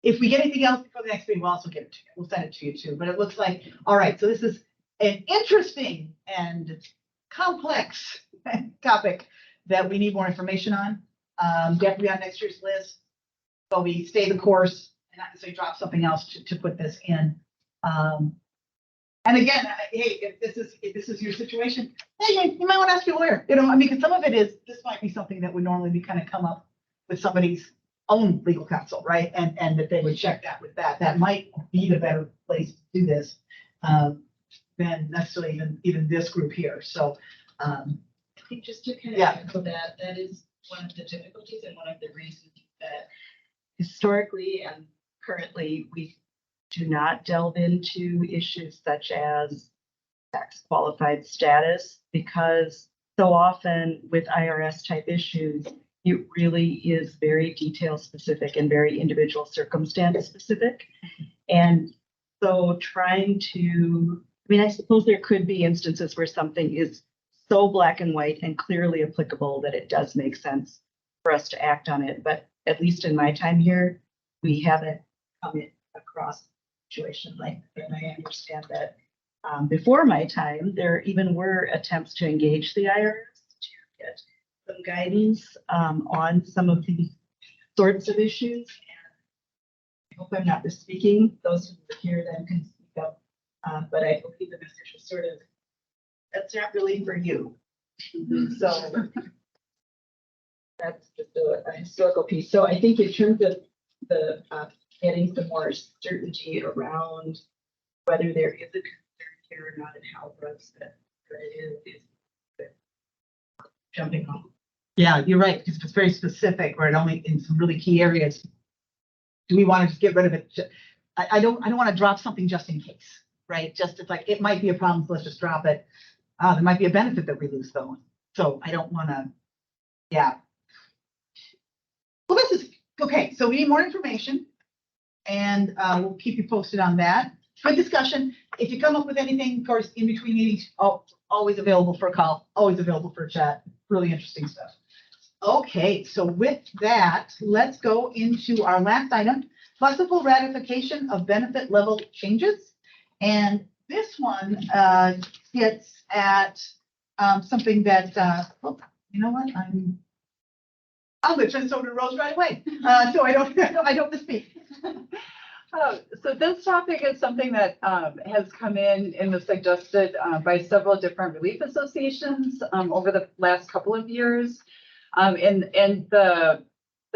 if we get anything else before the next meeting, we'll also get it to you. We'll send it to you too. But it looks like, all right, so this is an interesting and complex topic that we need more information on. Definitely on next year's list. But we stay the course and not necessarily drop something else to put this in. And again, hey, if this is your situation, hey, you might want to ask your lawyer. You know, I mean, because some of it is, this might be something that would normally be kind of come up with somebody's own legal counsel, right? And that they would check that with that. That might be the better place to do this than necessarily even this group here. So, I think just to kind of Yeah. echo that, that is one of the difficulties and one of the reasons that historically and currently we do not delve into issues such as tax qualified status, because so often with IRS type issues, it really is very detail specific and very individual circumstance specific. And so trying to, I mean, I suppose there could be instances where something is so black and white and clearly applicable that it does make sense for us to act on it. But at least in my time here, we haven't come across a situation like that. And I understand that before my time, there even were attempts to engage the IRS to get some guidance on some of these sorts of issues. And I hope I'm not misspeaking. Those who are here then can speak up. But I believe the message was sort of, that's not really for you. So that's just a historical piece. So I think in terms of the getting some more certainty around whether there is a concern here or not and how widespread it is jumping off. yeah, you're right, because it's very specific, right? Only in some really key areas. Do we want to just get rid of it? I don't want to drop something just in case, right? Just it's like, it might be a problem, so let's just drop it. There might be a benefit that we lose though. So I don't want to, yeah. Well, this is, okay, so we need more information and we'll keep you posted on that. Good discussion. If you come up with anything, of course, in between meetings, always available for a call, always available for a chat. Really interesting stuff. Okay, so with that, let's go into our last item, flexible ratification of benefit level changes. And this one gets at something that, oh, you know what, I'm going to turn this over to Rose right away, so I don't misspeak. So this topic is something that has come in the suggested by several different relief associations over the last couple of years. And the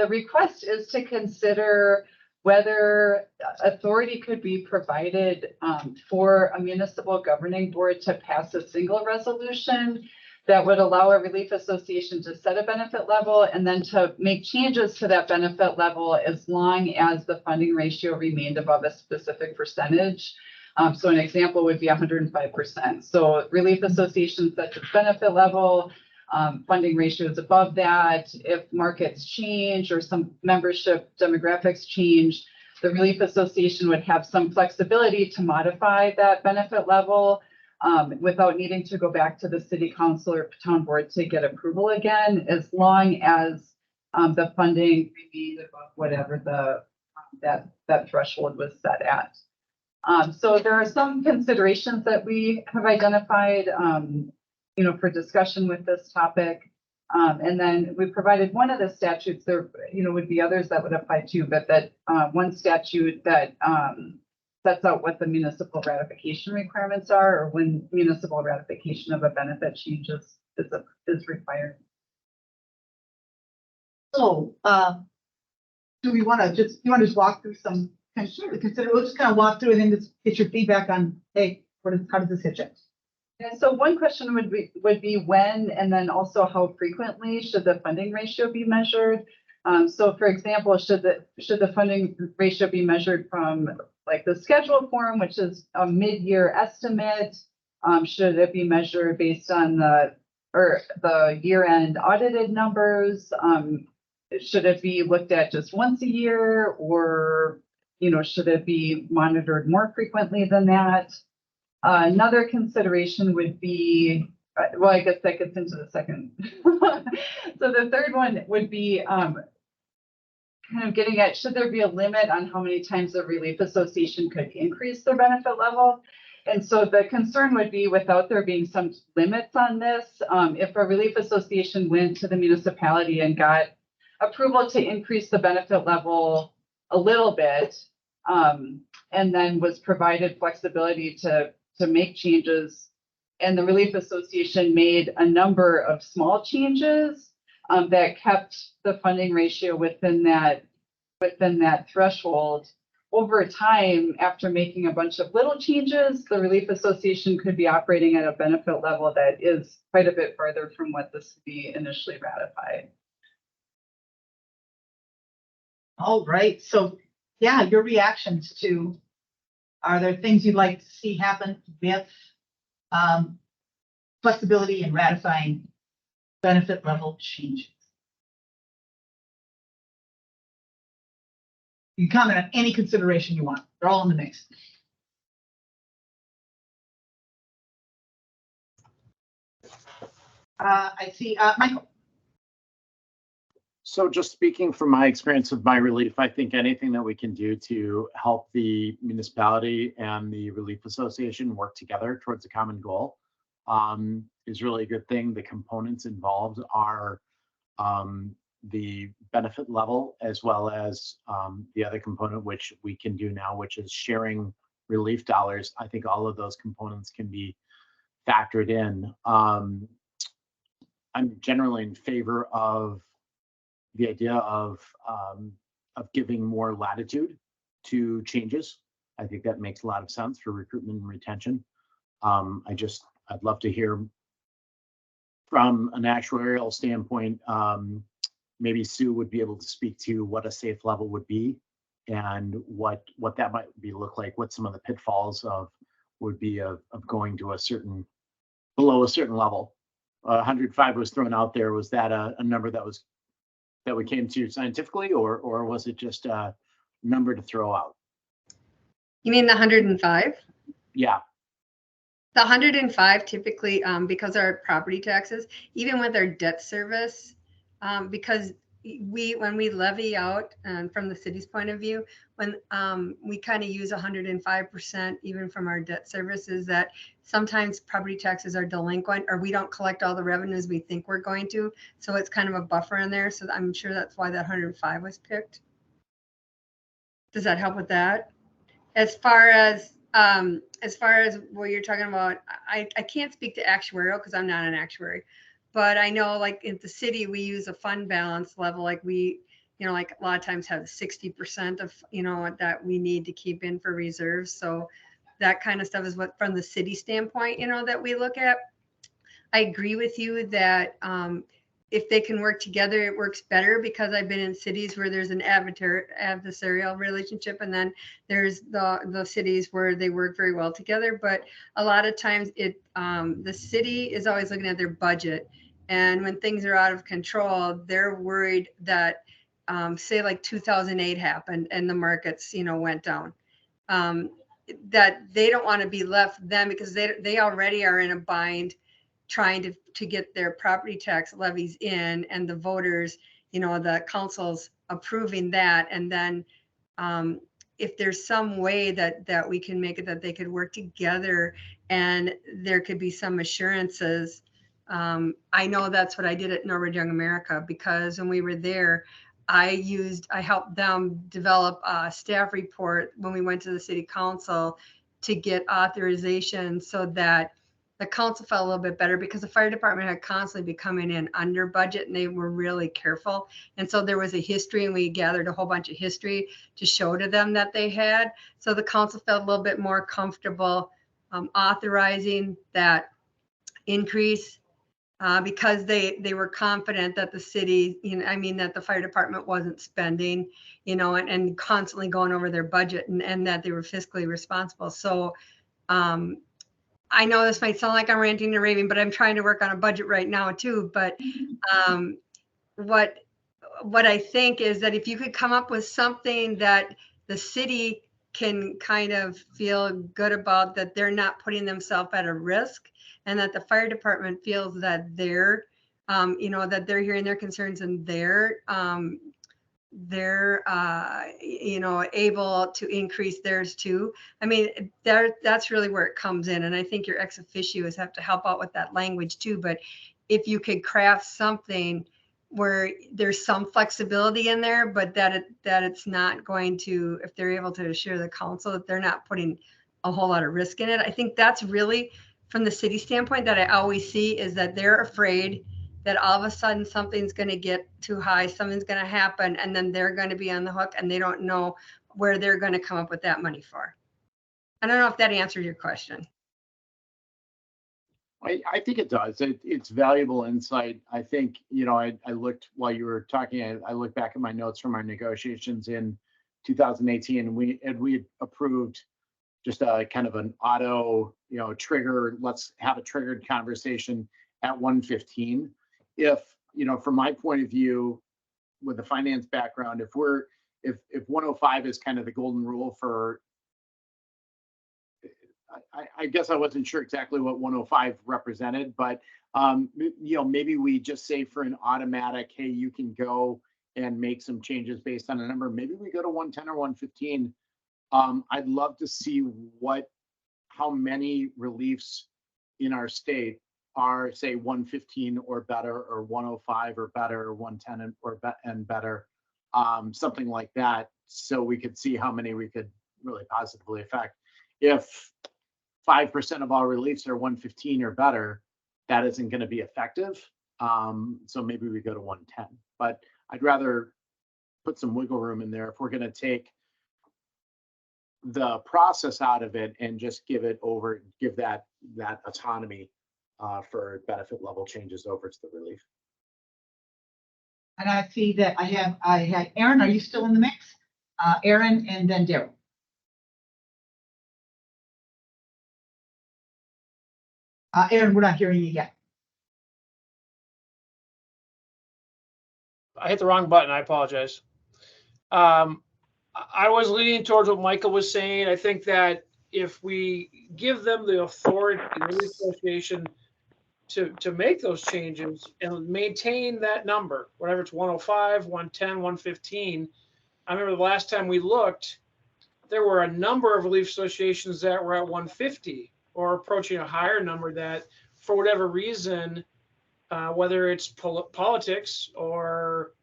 request is to consider whether authority could be provided for a municipal governing board to pass a single resolution that would allow a relief association to set a benefit level and then to make changes to that benefit level as long as the funding ratio remained above a specific percentage. So an example would be 105%. So relief associations set its benefit level, funding ratio is above that. If markets change or some membership demographics change, the relief association would have some flexibility to modify that benefit level without needing to go back to the city council or town board to get approval again, as long as the funding remained above whatever the that threshold was set at. So there are some considerations that we have identified, for discussion with this topic. And then we provided one of the statutes. There, would be others that would apply too, but that one statute that sets out what the municipal ratification requirements are, or when municipal ratification of a benefit changes is required. So, do we want to just walk through some we'll just kind of walk through and then just get your feedback on, hey, how does this hit you? Yeah, so one question would be when, and then also how frequently should the funding ratio be measured? So for example, should the funding ratio be measured from like the schedule form, which is a mid-year estimate? Should it be measured based on the year-end audited numbers? Should it be looked at just once a year, or should it be monitored more frequently than that? Another consideration would be, well, I guess that gets into the second. So the third one would be kind of getting at, should there be a limit on how many times the relief association could increase their benefit level? And so the concern would be, without there being some limits on this, if a relief association went to the municipality and got approval to increase the benefit level a little bit, and then was provided flexibility to make changes, and the relief association made a number of small changes that kept the funding ratio within that threshold. Over time, after making a bunch of little changes, the relief association could be operating at a benefit level that is quite a bit further from what the city initially ratified. All right, so yeah, your reactions to, are there things you'd like to see happen with flexibility in ratifying benefit level changes? You can comment on any consideration you want. They're all in the mix. I see, Michael. So just speaking from my experience with my relief, I think anything that we can do to help the municipality and the relief association work together towards a common goal is really a good thing. The components involved are the benefit level, as well as the other component, which we can do now, which is sharing relief dollars. I think all of those components can be factored in. I'm generally in favor of the idea of giving more latitude to changes. I think that makes a lot of sense for recruitment and retention. I'd love to hear from an actuarial standpoint. Maybe Sue would be able to speak to what a safe level would be and what that might look like, what some of the pitfalls would be of going to below a certain level. 105 was thrown out there. Was that a number that we came to scientifically, or was it just a number to throw out? You mean the 105? Yeah. The 105 typically, because our property taxes, even with our debt service, because when we levy out, from the city's point of view, when we kind of use 105% even from our debt services, that sometimes property taxes are delinquent, or we don't collect all the revenues we think we're going to. So it's kind of a buffer in there. So I'm sure that's why that 105 was picked. Does that help with that? As far as what you're talking about, I can't speak to actuarial because I'm not an actuary. But I know, like in the city, we use a fund balance level. Like like a lot of times have 60% of, that we need to keep in for reserves. So that kind of stuff is what, from the city standpoint, that we look at. I agree with you that if they can work together, it works better, because I've been in cities where there's an adversarial relationship, and then there's the cities where they work very well together. But a lot of times the city is always looking at their budget. And when things are out of control, they're worried that, say like 2008 happened and the markets, went down, that they don't want to be left then, because they already are in a bind trying to get their property tax levies in, and the voters, the council's approving that. And then if there's some way that we can make it that they could work together and there could be some assurances. I know that's what I did at Norwood Young America, because when we were there, I helped them develop a staff report when we went to the city council to get authorization, so that the council felt a little bit better, because the fire department had constantly been coming in under budget, and they were really careful. And so there was a history, and we gathered a whole bunch of history to show to them that they had. So the council felt a little bit more comfortable authorizing that increase, because they were confident that the city, that the fire department wasn't spending, and constantly going over their budget, and that they were fiscally responsible. So I know this might sound like I'm ranting and raving, but I'm trying to work on a budget right now too. But what I think is that if you could come up with something that the city can kind of feel good about, that they're not putting themselves at a risk, and that the fire department feels that they're, that they're hearing their concerns, and they're they're, able to increase theirs too. I mean, that's really where it comes in. And I think your ex officios have to help out with that language too. But if you could craft something where there's some flexibility in there, but that it's not going to, if they're able to assure the council that they're not putting a whole lot of risk in it. I think that's really, from the city standpoint, that I always see is that they're afraid that all of a sudden something's going to get too high, something's going to happen, and then they're going to be on the hook and they don't know where they're going to come up with that money for. I don't know if that answered your question. I think it does. It's valuable insight. I think, I looked while you were talking, I looked back at my notes from our negotiations in 2018, and we had approved just a kind of an auto, trigger, let's have a triggered conversation at 115. If, from my point of view, with the finance background, if 105 is kind of the golden rule for, I guess I wasn't sure exactly what 105 represented, but maybe we just say for an automatic, hey, you can go and make some changes based on a number. Maybe we go to 110 or 115. I'd love to see how many reliefs in our state are, say, 115 or better, or 105 or better, or 110 and better, something like that, so we could see how many we could really positively affect. If 5% of all reliefs are 115 or better, that isn't going to be effective. So maybe we go to 110. But I'd rather put some wiggle room in there if we're going to take the process out of it and just give that autonomy for benefit level changes over to the relief. And I see that I had Aaron. Are you still in the mix? Aaron and then Daryl. Aaron, we're not hearing you yet. I hit the wrong button. I apologize. I was leaning towards what Michael was saying. I think that if we give them the authority, the Relief Association, to make those changes and maintain that number, whatever it's 105, 110, 115. I remember the last time we looked, there were a number of relief associations that were at 150 or approaching a higher number that, for whatever reason, whether it's politics or,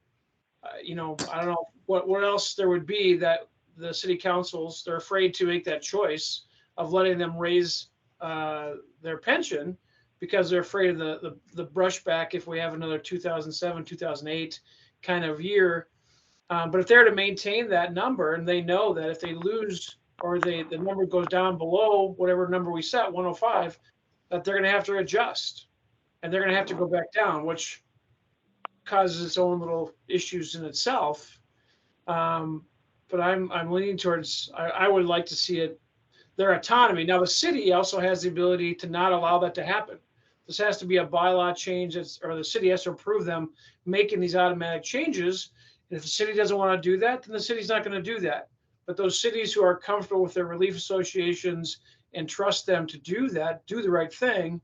I don't know what else there would be, that the city councils, they're afraid to make that choice of letting them raise their pension because they're afraid of the brushback if we have another 2007, 2008 kind of year. But if they're to maintain that number, and they know that if they lose or the number goes down below whatever number we set, 105, that they're going to have to adjust and they're going to have to go back down, which causes its own little issues in itself. But I'm leaning towards, I would like to see their autonomy. Now, the city also has the ability to not allow that to happen. This has to be a bylaw change, or the city has to approve them making these automatic changes. And if the city doesn't want to do that, then the city's not going to do that. But those cities who are comfortable with their relief associations and trust them to do that, do the right thing,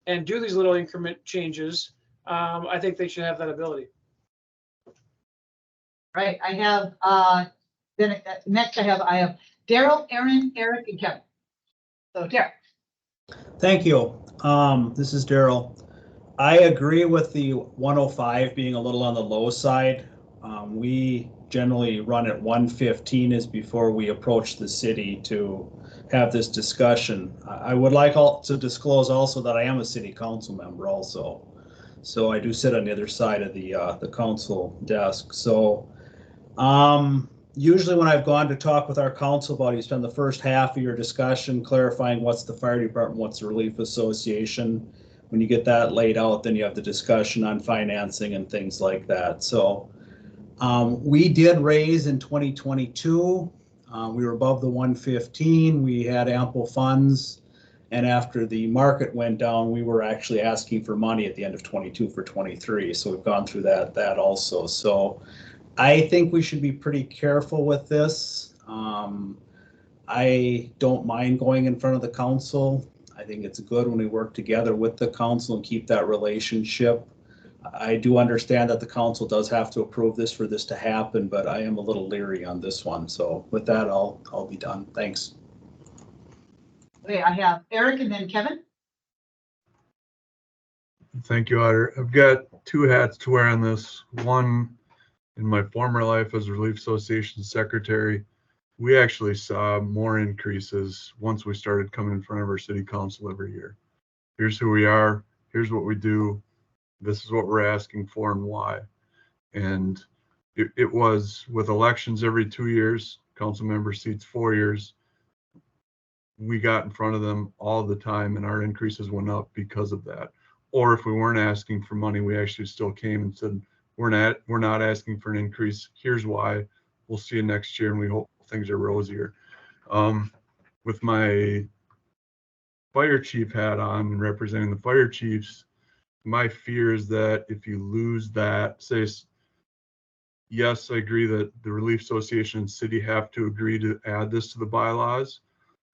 and do these little increment changes, I think they should have that ability. Right. I have next I have Daryl, Aaron, Eric, and Kevin. So Daryl. Thank you. This is Daryl. I agree with the 105 being a little on the low side. We generally run at 115 is before we approach the city to have this discussion. I would like to disclose also that I am a city council member also. So I do sit on the other side of the council desk. So usually when I've gone to talk with our council about, you spend the first half of your discussion clarifying what's the fire department, what's the relief association. When you get that laid out, then you have the discussion on financing and things like that. So we did raise in 2022. We were above the 115. We had ample funds. And after the market went down, we were actually asking for money at the end of 22 for 23. So we've gone through that also. So I think we should be pretty careful with this. I don't mind going in front of the council. I think it's good when we work together with the council and keep that relationship. I do understand that the council does have to approve this for this to happen, but I am a little leery on this one. So with that, I'll be done. Thanks. Okay, I have Eric and then Kevin. Thank you, Otter. I've got two hats to wear on this. One, in my former life as Relief Association secretary, we actually saw more increases once we started coming in front of our city council every year. Here's who we are. Here's what we do. This is what we're asking for and why. And it was with elections every 2 years, council member seats 4 years. We got in front of them all the time and our increases went up because of that. Or if we weren't asking for money, we actually still came and said, we're not asking for an increase. Here's why. We'll see you next year and we hope things are rosier. With my fire chief hat on and representing the fire chiefs, my fear is that if you lose that, say, yes, I agree that the Relief Association and city have to agree to add this to the bylaws,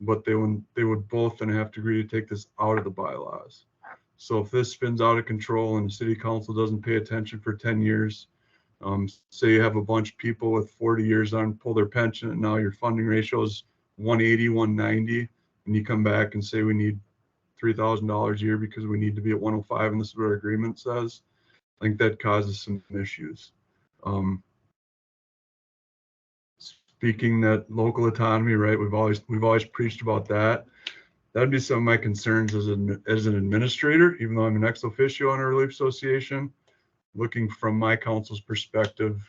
but they would both then have to agree to take this out of the bylaws. So if this spins out of control and the city council doesn't pay attention for 10 years, say you have a bunch of people with 40 years on pull their pension and now your funding ratio is 180, 190, and you come back and say we need $3,000 a year because we need to be at 105 and this is what our agreement says, I think that causes some issues. Speaking that local autonomy, right? We've always preached about that. That'd be some of my concerns as an administrator, even though I'm an ex officio on a Relief Association. Looking from my council's perspective,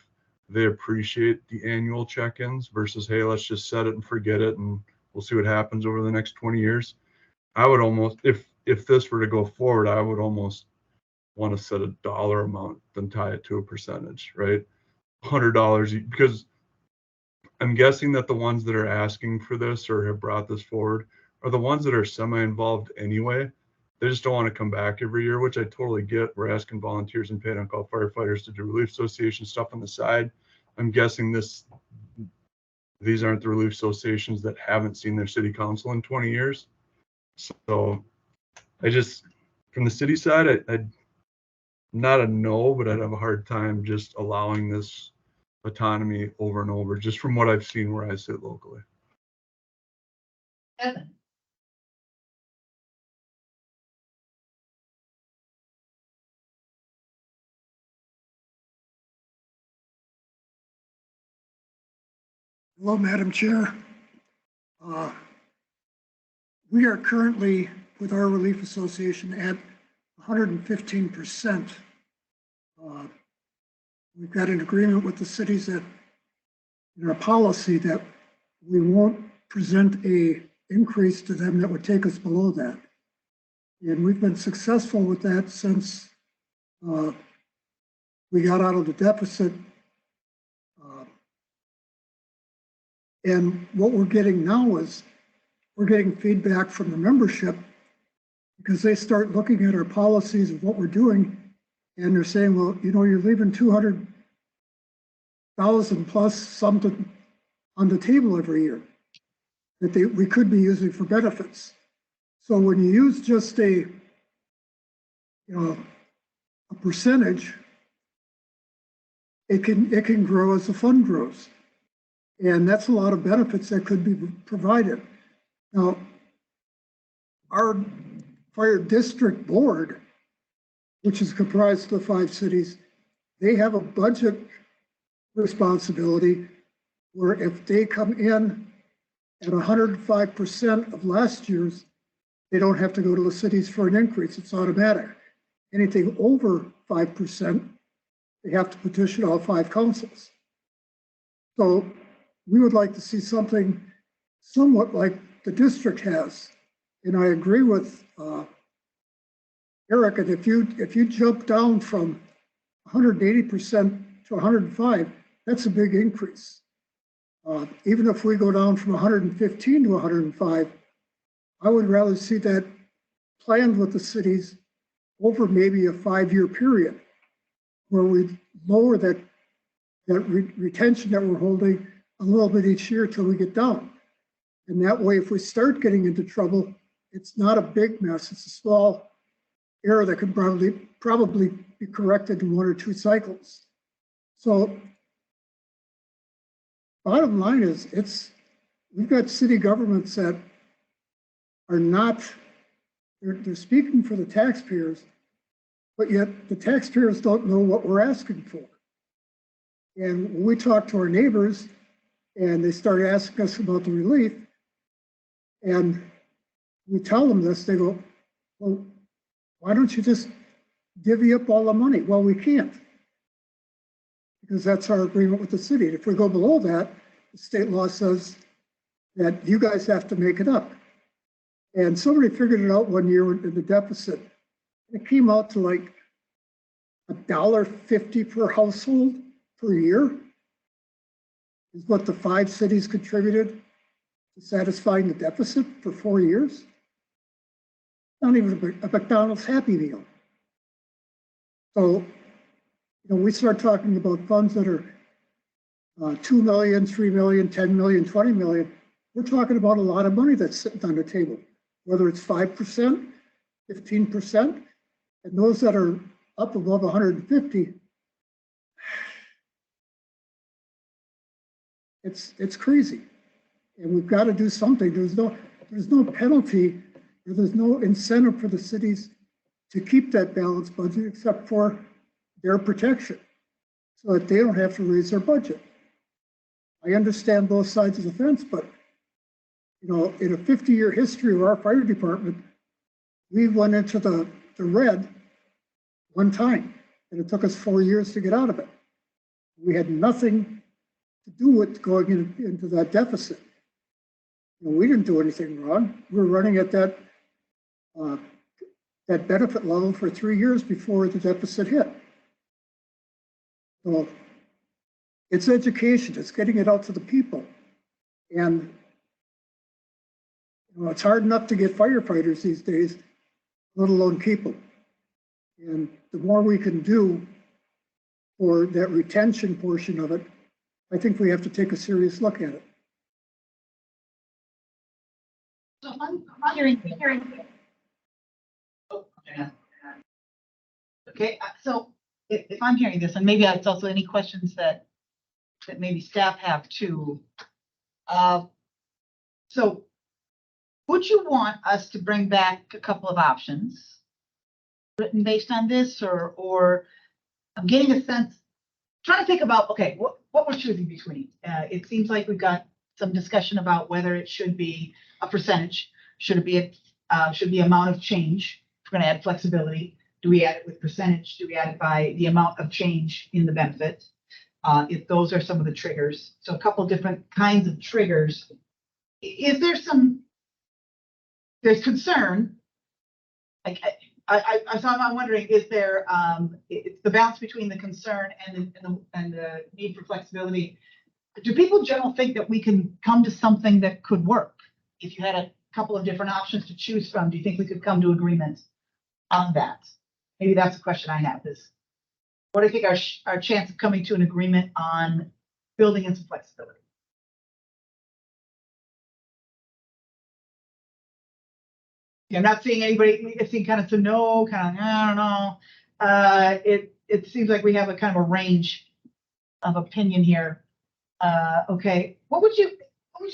they appreciate the annual check-ins versus, hey, let's just set it and forget it and we'll see what happens over the next 20 years. I would almost, if this were to go forward, I would almost want to set a dollar amount than tie it to a percentage, right? $100, because I'm guessing that the ones that are asking for this or have brought this forward are the ones that are semi-involved anyway. They just don't want to come back every year, which I totally get. We're asking volunteers and paid on-call firefighters to do Relief Association stuff on the side. I'm guessing these aren't the Relief Associations that haven't seen their city council in 20 years. So I just, from the city side, I'd not a no, but I'd have a hard time just allowing this autonomy over and over, just from what I've seen where I sit locally. Kevin. Hello, Madam Chair. We are currently, with our Relief Association, at 115%. We've got an agreement with the cities that, in our policy, that we won't present a increase to them that would take us below that. And we've been successful with that since we got out of the deficit. And what we're getting now is we're getting feedback from the membership because they start looking at our policies of what we're doing and they're saying, well, you know, you're leaving 200,000 plus something on the table every year that we could be using for benefits. So when you use just a percentage, it can grow as the fund grows. And that's a lot of benefits that could be provided. Now, our fire district board, which is comprised of the 5 cities, they have a budget responsibility where if they come in at 105% of last year's, they don't have to go to the cities for an increase. It's automatic. Anything over 5%, they have to petition all 5 councils. So we would like to see something somewhat like the district has. And I agree with Eric, and if you jump down from 180% to 105, that's a big increase. Even if we go down from 115 to 105, I would rather see that planned with the cities over maybe a 5-year period where we lower that retention that we're holding a little bit each year till we get down. And that way, if we start getting into trouble, it's not a big mess. It's a small error that could probably be corrected in 1 or 2 cycles. So bottom line is, we've got city governments that are not, they're speaking for the taxpayers, but yet the taxpayers don't know what we're asking for. And when we talk to our neighbors and they start asking us about the relief, and we tell them this, they go, well, why don't you just divvy up all the money? Well, we can't, because that's our agreement with the city. If we go below that, the state law says that you guys have to make it up. And somebody figured it out one year in the deficit. It came out to like $1.50 per household per year is what the 5 cities contributed to satisfying the deficit for 4 years. Not even a McDonald's Happy Meal. So, we start talking about funds that are 2 million, 3 million, 10 million, 20 million. We're talking about a lot of money that's sitting on the table, whether it's 5%, 15%, and those that are up above 150. It's crazy, and we've got to do something. There's no penalty, or there's no incentive for the cities to keep that balanced budget except for their protection, so that they don't have to raise their budget. I understand both sides of the fence, but in a 50-year history of our fire department, we went into the red one time, and it took us 4 years to get out of it. We had nothing to do with going into that deficit. We didn't do anything wrong. We were running at that benefit level for 3 years before the deficit hit. So it's education, it's getting it out to the people. And it's hard enough to get firefighters these days, let alone people. And the more we can do for that retention portion of it, I think we have to take a serious look at it. So I'm hearing. Okay, so if I'm hearing this, and maybe it's also any questions that maybe staff have too. So would you want us to bring back a couple of options written based on this, or I'm getting a sense, trying to think about, okay, what we're choosing between. It seems like we've got some discussion about whether it should be a percentage, should it be amount of change. If we're going to add flexibility, do we add it with percentage? Do we add it by the amount of change in the benefit? If those are some of the triggers. So a couple different kinds of triggers. Is there there's concern, like, so I'm wondering, is there it's the balance between the concern and the need for flexibility? Do people in general think that we can come to something that could work? If you had a couple of different options to choose from, do you think we could come to agreement on that? Maybe that's the question I have, is what do you think our chance of coming to an agreement on building in some flexibility? Yeah, I'm not seeing anybody, I think kind of to know, kind of, I don't know. It seems like we have a kind of a range of opinion here. Okay, what would you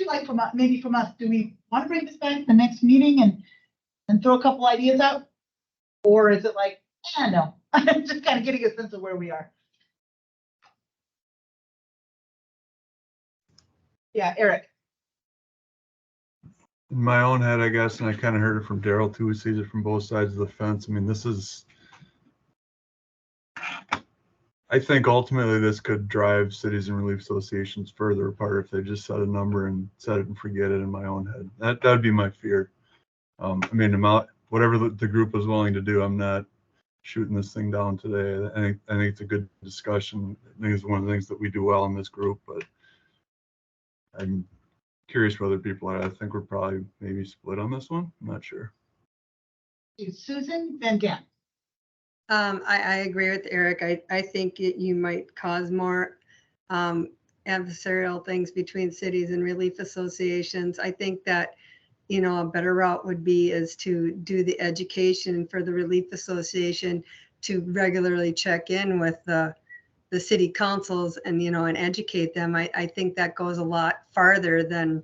like from us, maybe from us? Do we want to bring this back to the next meeting and throw a couple ideas out? Or is it like, no, I'm just kind of getting a sense of where we are. Yeah, Eric. In my own head, I guess, and I kind of heard it from Daryl too, who sees it from both sides of the fence. I mean, I think ultimately this could drive cities and relief associations further apart if they just set a number and set it and forget it in my own head. That would be my fear. I mean, whatever the group was willing to do, I'm not shooting this thing down today. I think it's a good discussion. I think it's one of the things that we do well in this group, but I'm curious whether people are. I think we're probably maybe split on this one. I'm not sure. Susan, then Dan. I agree with Eric. I think you might cause more adversarial things between cities and relief associations. I think that you know, a better route would be is to do the education for the Relief Association to regularly check in with the city councils and, you know, and educate them. I think that goes a lot farther than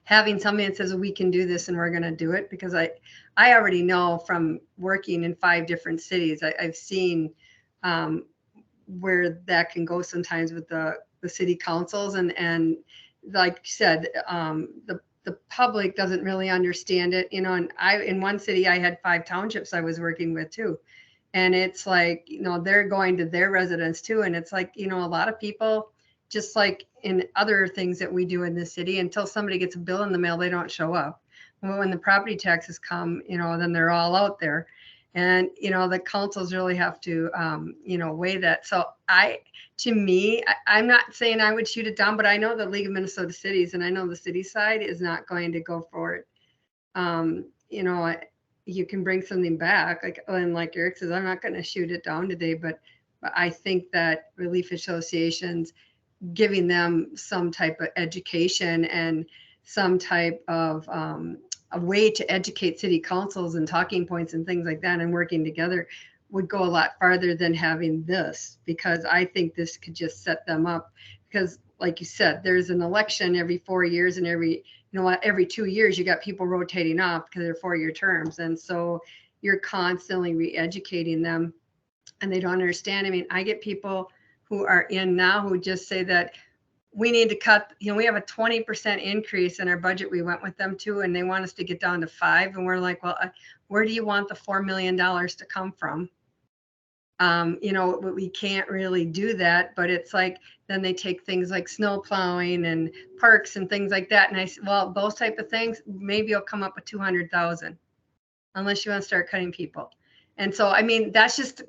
having somebody that says we can do this and we're going to do it, because I already know from working in 5 different cities, I've seen where that can go sometimes with the city councils, and like you said, the public doesn't really understand it, you know. And in one city I had 5 townships I was working with too, and it's like, you know, they're going to their residents too, and it's like, you know, a lot of people, just like in other things that we do in the city, until somebody gets a bill in the mail, they don't show up. Well, when the property taxes come, you know, then they're all out there. And, you know, the councils really have to, you know, weigh that. So I'm not saying I would shoot it down, but I know the League of Minnesota Cities, and I know the city side is not going to go for it. You know, you can bring something back, like Eric says, I'm not going to shoot it down today, but I think that relief associations, giving them some type of education and some type of a way to educate city councils and talking points and things like that, and working together, would go a lot farther than having this, because I think this could just set them up. Because like you said, there's an election every 4 years, and every 2 years you got people rotating off because they're 4-year terms. And so you're constantly re-educating them, and they don't understand. I mean, I get people who are in now who just say that we need to cut, you know, we have a 20% increase in our budget. We went with them too, and they want us to get down to 5. And we're like, well, where do you want the $4 million to come from? You know, we can't really do that, but it's like, then they take things like snow plowing and parks and things like that. And I said, well, those type of things, maybe you'll come up with 200,000, unless you want to start cutting people. And so, I mean, that's just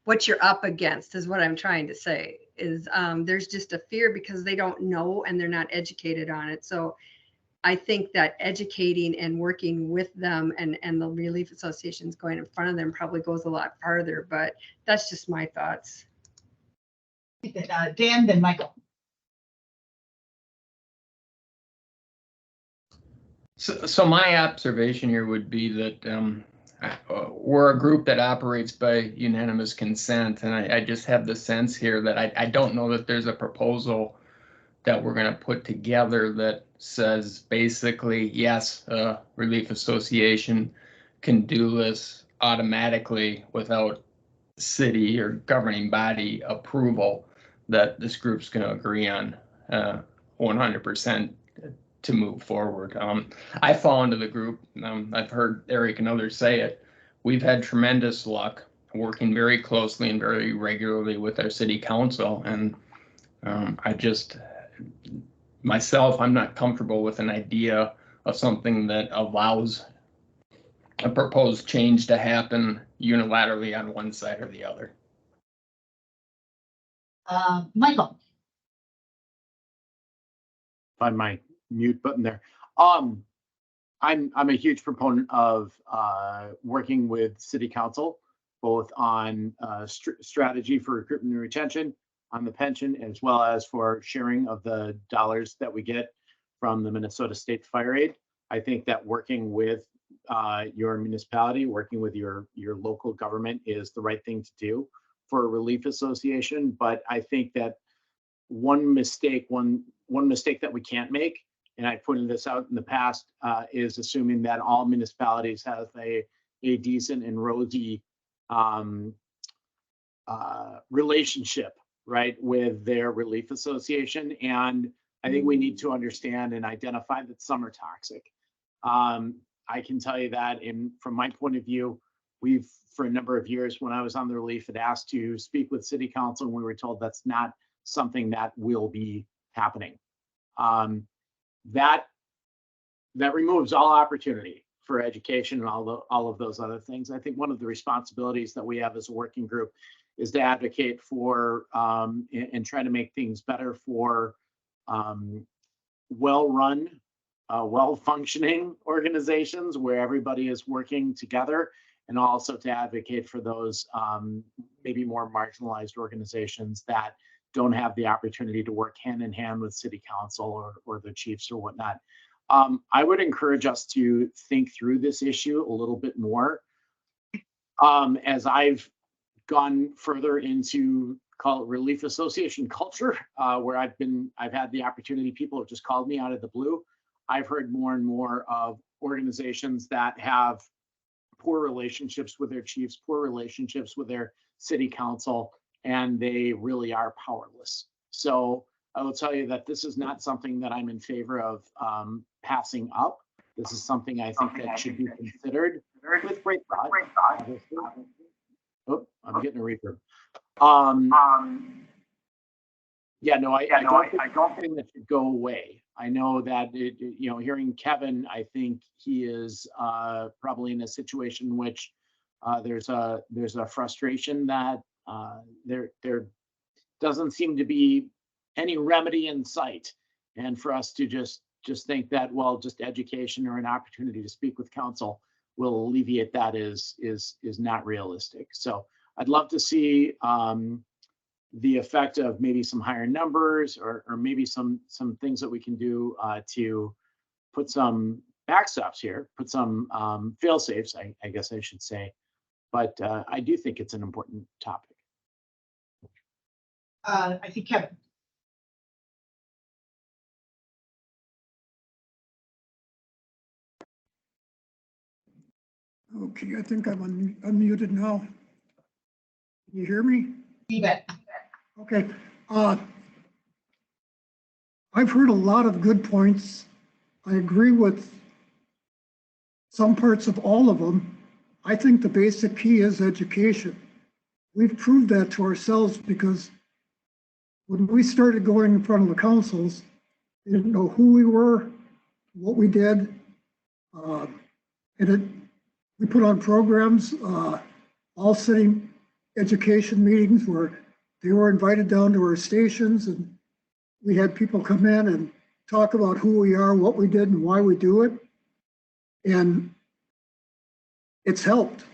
what you're up against, is what I'm trying to say, is there's just a fear because they don't know and they're not educated on it. So I think that educating and working with them and the relief associations going in front of them probably goes a lot farther, but that's just my thoughts. Dan, then Michael. So my observation here would be that we're a group that operates by unanimous consent, and I just have the sense here that I don't know that there's a proposal that we're going to put together that says basically, yes, Relief Association can do this automatically without city or governing body approval, that this group's going to agree on 100% to move forward. I fall into the group. I've heard Eric and others say it. We've had tremendous luck working very closely and very regularly with our city council. And I'm not comfortable with an idea of something that allows a proposed change to happen unilaterally on one side or the other. Michael. Find my mute button there. I'm a huge proponent of working with city council, both on strategy for recruitment and retention, on the pension, as well as for sharing of the dollars that we get from the Minnesota State Fire Aid. I think that working with your municipality, working with your local government is the right thing to do for a relief association. But I think that one mistake that we can't make, and I pointed this out in the past, is assuming that all municipalities have a decent and rosy relationship, right, with their relief association. And I think we need to understand and identify that some are toxic. I can tell you that from my point of view, we've, for a number of years, when I was on the relief, had asked to speak with city council, and we were told that's not something that will be happening. That removes all opportunity for education and all of those other things. I think one of the responsibilities that we have as a working group is to advocate for and try to make things better for well-run, well-functioning organizations where everybody is working together, and also to advocate for those maybe more marginalized organizations that don't have the opportunity to work hand in hand with city council or the chiefs or whatnot. I would encourage us to think through this issue a little bit more. As I've gone further into, call it, relief association culture, where I've had the opportunity, people have just called me out of the blue. I've heard more and more of organizations that have poor relationships with their chiefs, poor relationships with their city council, and they really are powerless. So I will tell you that this is not something that I'm in favor of passing up. This is something I think that should be considered with great thought. Oh, I'm getting a reverb. Yeah, no, I don't think that should go away. I know that hearing Kevin, I think he is probably in a situation in which there's a frustration that there doesn't seem to be any remedy in sight, and for us to just think that, well, just education or an opportunity to speak with council will alleviate that is not realistic. So I'd love to see the effect of maybe some higher numbers or maybe some things that we can do to put some backstops here, put some fail safes, I guess I should say. But I do think it's an important topic. I think Kevin. Okay, I think I'm unmuted now. Can you hear me? You bet. Okay. I've heard a lot of good points. I agree with some parts of all of them. I think the basic key is education. We've proved that to ourselves because when we started going in front of the councils, they didn't know who we were, what we did. We put on programs, all city education meetings where they were invited down to our stations, and we had people come in and talk about who we are, what we did, and why we do it. And it's helped.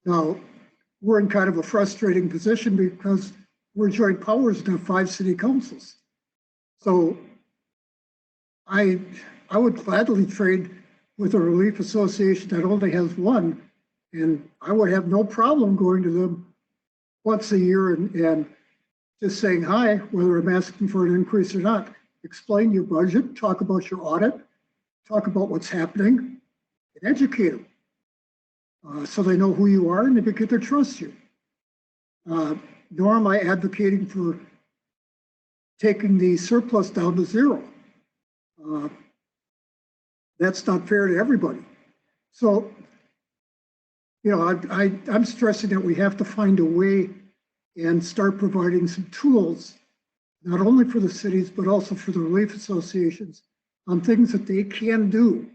Now, we're in kind of a frustrating position because we're joint powers and have 5 city councils. So I would gladly trade with a relief association that only has 1, and I would have no problem going to them once a year and just saying hi, whether I'm asking for an increase or not. Explain your budget, talk about your audit, talk about what's happening, and educate them so they know who you are and they begin to trust you. Nor am I advocating for taking the surplus down to 0. That's not fair to everybody. So, I'm stressing that we have to find a way and start providing some tools, not only for the cities, but also for the relief associations on things that they can do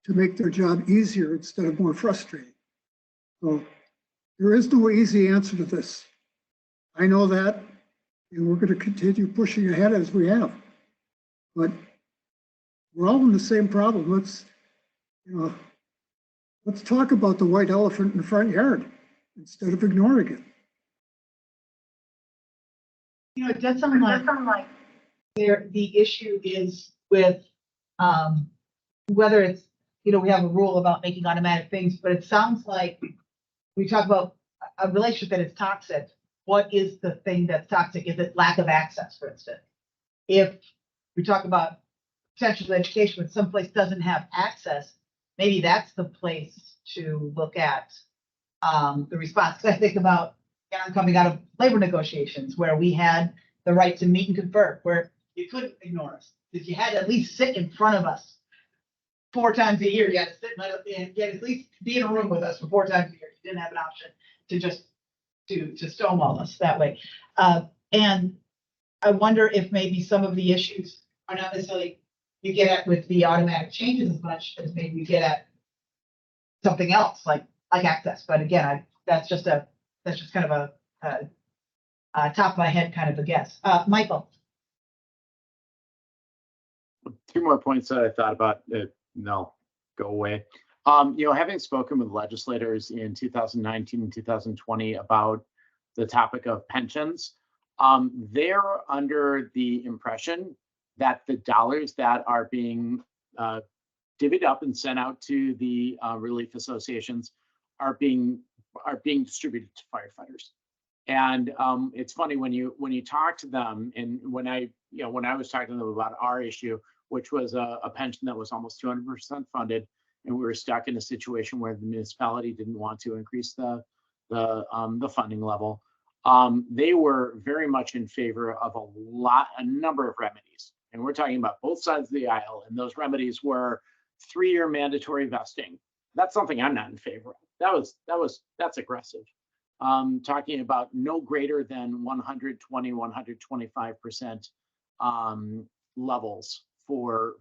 to make their job easier instead of more frustrating. So there is no easy answer to this. I know that, and we're going to continue pushing ahead as we have. But we're all in the same problem. Let's talk about the white elephant in the front yard instead of ignoring it. It does sound like the issue is with whether it's, we have a rule about making automatic things, but it sounds like we talk about a relationship that is toxic. What is the thing that's toxic? Is it lack of access, for instance? If we talk about potential education, but someplace doesn't have access, maybe that's the place to look at the response. Because I think about coming out of labor negotiations where we had the right to meet and confer, where you couldn't ignore us. If you had to at least sit in front of us 4 times a year, you had to sit and you had to at least be in a room with us for 4 times a year. You didn't have an option to just to stonewall us that way. And I wonder if maybe some of the issues are not necessarily you get at with the automatic changes as much as maybe you get at something else like access. But again, that's just kind of a top of my head kind of a guess. Michael. 2 more points that I thought about. No, go away. Having spoken with legislators in 2019 and 2020 about the topic of pensions, they're under the impression that the dollars that are being divvied up and sent out to the relief associations are being distributed to firefighters. And it's funny when you talk to them, and when I was talking to them about our issue, which was a pension that was almost 200% funded, and we were stuck in a situation where the municipality didn't want to increase the funding level. They were very much in favor of a number of remedies, and we're talking about both sides of the aisle. And those remedies were 3-year mandatory vesting. That's something I'm not in favor of. That's aggressive. Talking about no greater than 120, 125% levels for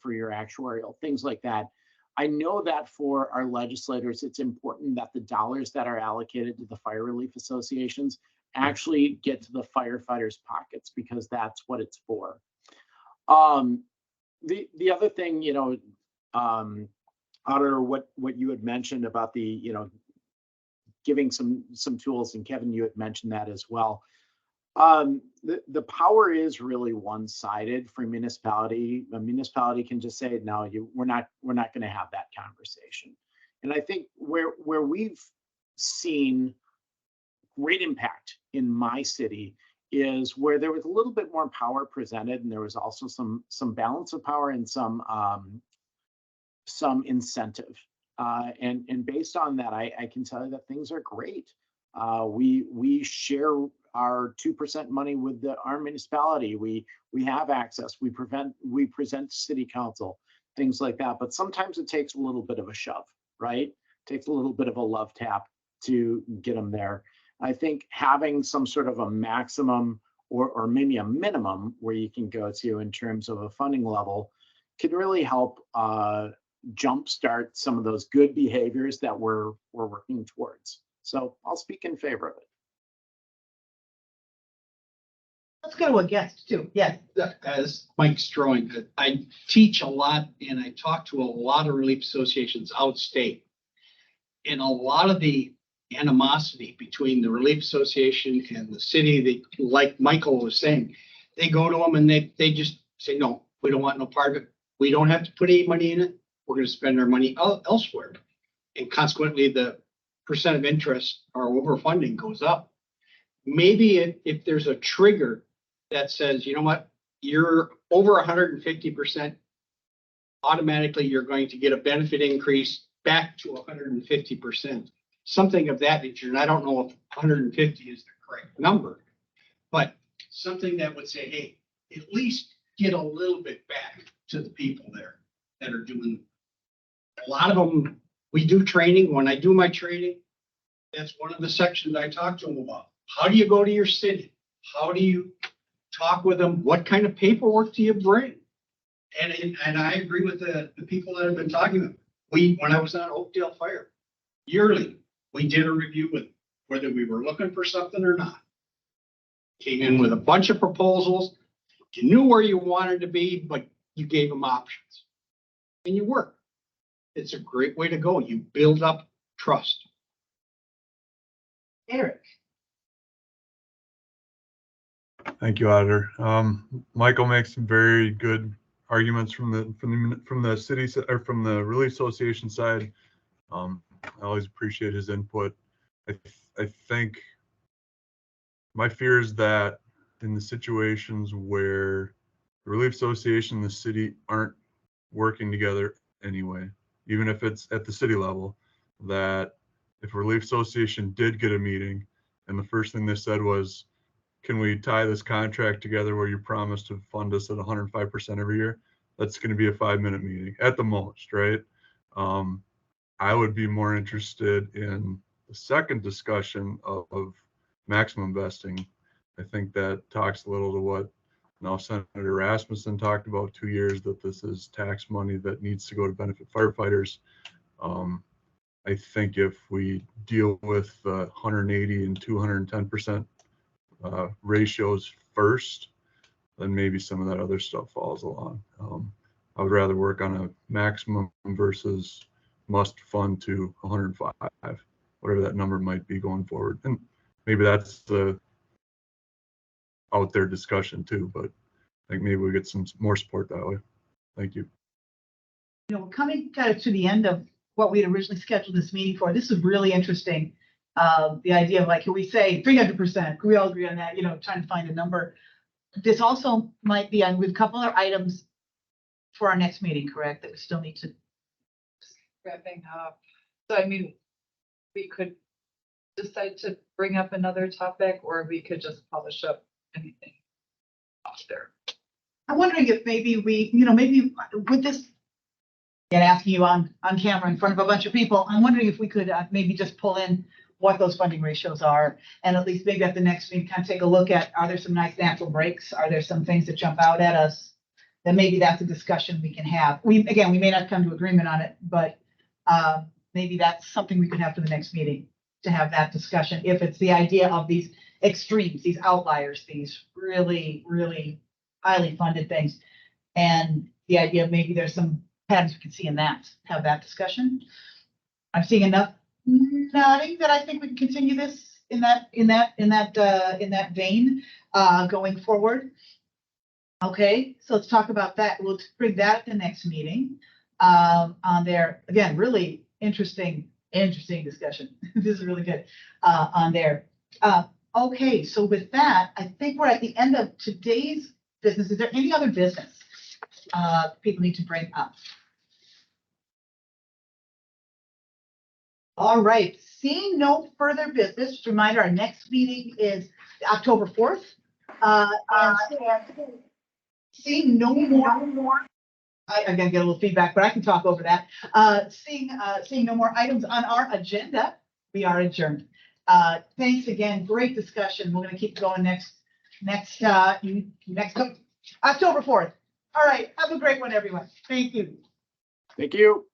your actuarial, things like that. I know that for our legislators, it's important that the dollars that are allocated to the fire relief associations actually get to the firefighters' pockets, because that's what it's for. The other thing, Auditor, what you had mentioned about the, giving some tools, and Kevin, you had mentioned that as well. The power is really one-sided for municipality. A municipality can just say, no, we're not going to have that conversation. And I think where we've seen great impact in my city is where there was a little bit more power presented, and there was also some balance of power and some incentive. And based on that, I can tell you that things are great. We share our 2% money with our municipality. We have access. We present to city council, things like that. But sometimes it takes a little bit of a shove, right? It takes a little bit of a love tap to get them there. I think having some sort of a maximum or maybe a minimum where you can go to in terms of a funding level can really help jumpstart some of those good behaviors that we're working towards. So I'll speak in favor of it. Let's go to a guest too. Yes. As Mike Stroing, I teach a lot and I talk to a lot of relief associations outstate. And a lot of the animosity between the relief association and the city, like Michael was saying, they go to them and they just say, no, we don't want no part of it. We don't have to put any money in it. We're going to spend our money elsewhere. And consequently, the percent of interest or overfunding goes up. Maybe if there's a trigger that says, you know what, you're over 150%, automatically you're going to get a benefit increase back to 150%. Something of that nature. And I don't know if 150 is the correct number, but something that would say, hey, at least get a little bit back to the people there that are doing. A lot of them, we do training. When I do my training, that's one of the sections I talk to them about. How do you go to your city? How do you talk with them? What kind of paperwork do you bring? And I agree with the people that have been talking to them. When I was on Oakdale Fire, yearly, we did a review with whether we were looking for something or not. Came in with a bunch of proposals. You knew where you wanted to be, but you gave them options. And you work. It's a great way to go. You build up trust. Eric. Thank you, Auditor. Michael makes some very good arguments from the city or from the relief association side. I always appreciate his input. I think my fear is that in the situations where the relief association and the city aren't working together anyway, even if it's at the city level, that if a relief association did get a meeting and the first thing they said was, can we tie this contract together where you promised to fund us at 105% every year? That's going to be a 5-minute meeting at the most, right? I would be more interested in the second discussion of maximum vesting. I think that talks a little to what now Senator Rasmussen talked about 2 years, that this is tax money that needs to go to benefit firefighters. I think if we deal with 180 and 210% ratios first, then maybe some of that other stuff falls along. I would rather work on a maximum versus must fund to 105, whatever that number might be going forward. And maybe that's the out there discussion too, but I think maybe we get some more support that way. Thank you. we're coming kind of to the end of what we had originally scheduled this meeting for. This is really interesting. The idea of like, can we say 300%? Can we all agree on that? Trying to find a number. This also might be on with a couple other items for our next meeting, correct? That we still need to. Wrapping up. So I mean, we could decide to bring up another topic, or we could just polish up anything out there. I'm wondering if maybe maybe with this, and asking you on camera in front of a bunch of people, I'm wondering if we could maybe just pull in what those funding ratios are, and at least maybe at the next meeting, kind of take a look at, are there some nice natural breaks? Are there some things that jump out at us? Then maybe that's a discussion we can have. We may not come to agreement on it, but maybe that's something we could have for the next meeting, to have that discussion. If it's the idea of these extremes, these outliers, these really, really highly funded things, and the idea of maybe there's some patterns we can see in that, have that discussion. I'm seeing enough nodding that I think we can continue this in that vein going forward. Okay, so let's talk about that. We'll bring that at the next meeting. On there, again, really interesting discussion. This is really good on there. Okay, so with that, I think we're at the end of today's business. Is there any other business people need to bring up? All right, seeing no further business, just a reminder, our next meeting is October 4th. And seeing no more, I'm gonna get a little feedback, but I can talk over that. Seeing no more items on our agenda, we are adjourned. Thanks again, great discussion. We're gonna keep going next October 4th. All right, have a great one, everyone. Thank you. Thank you.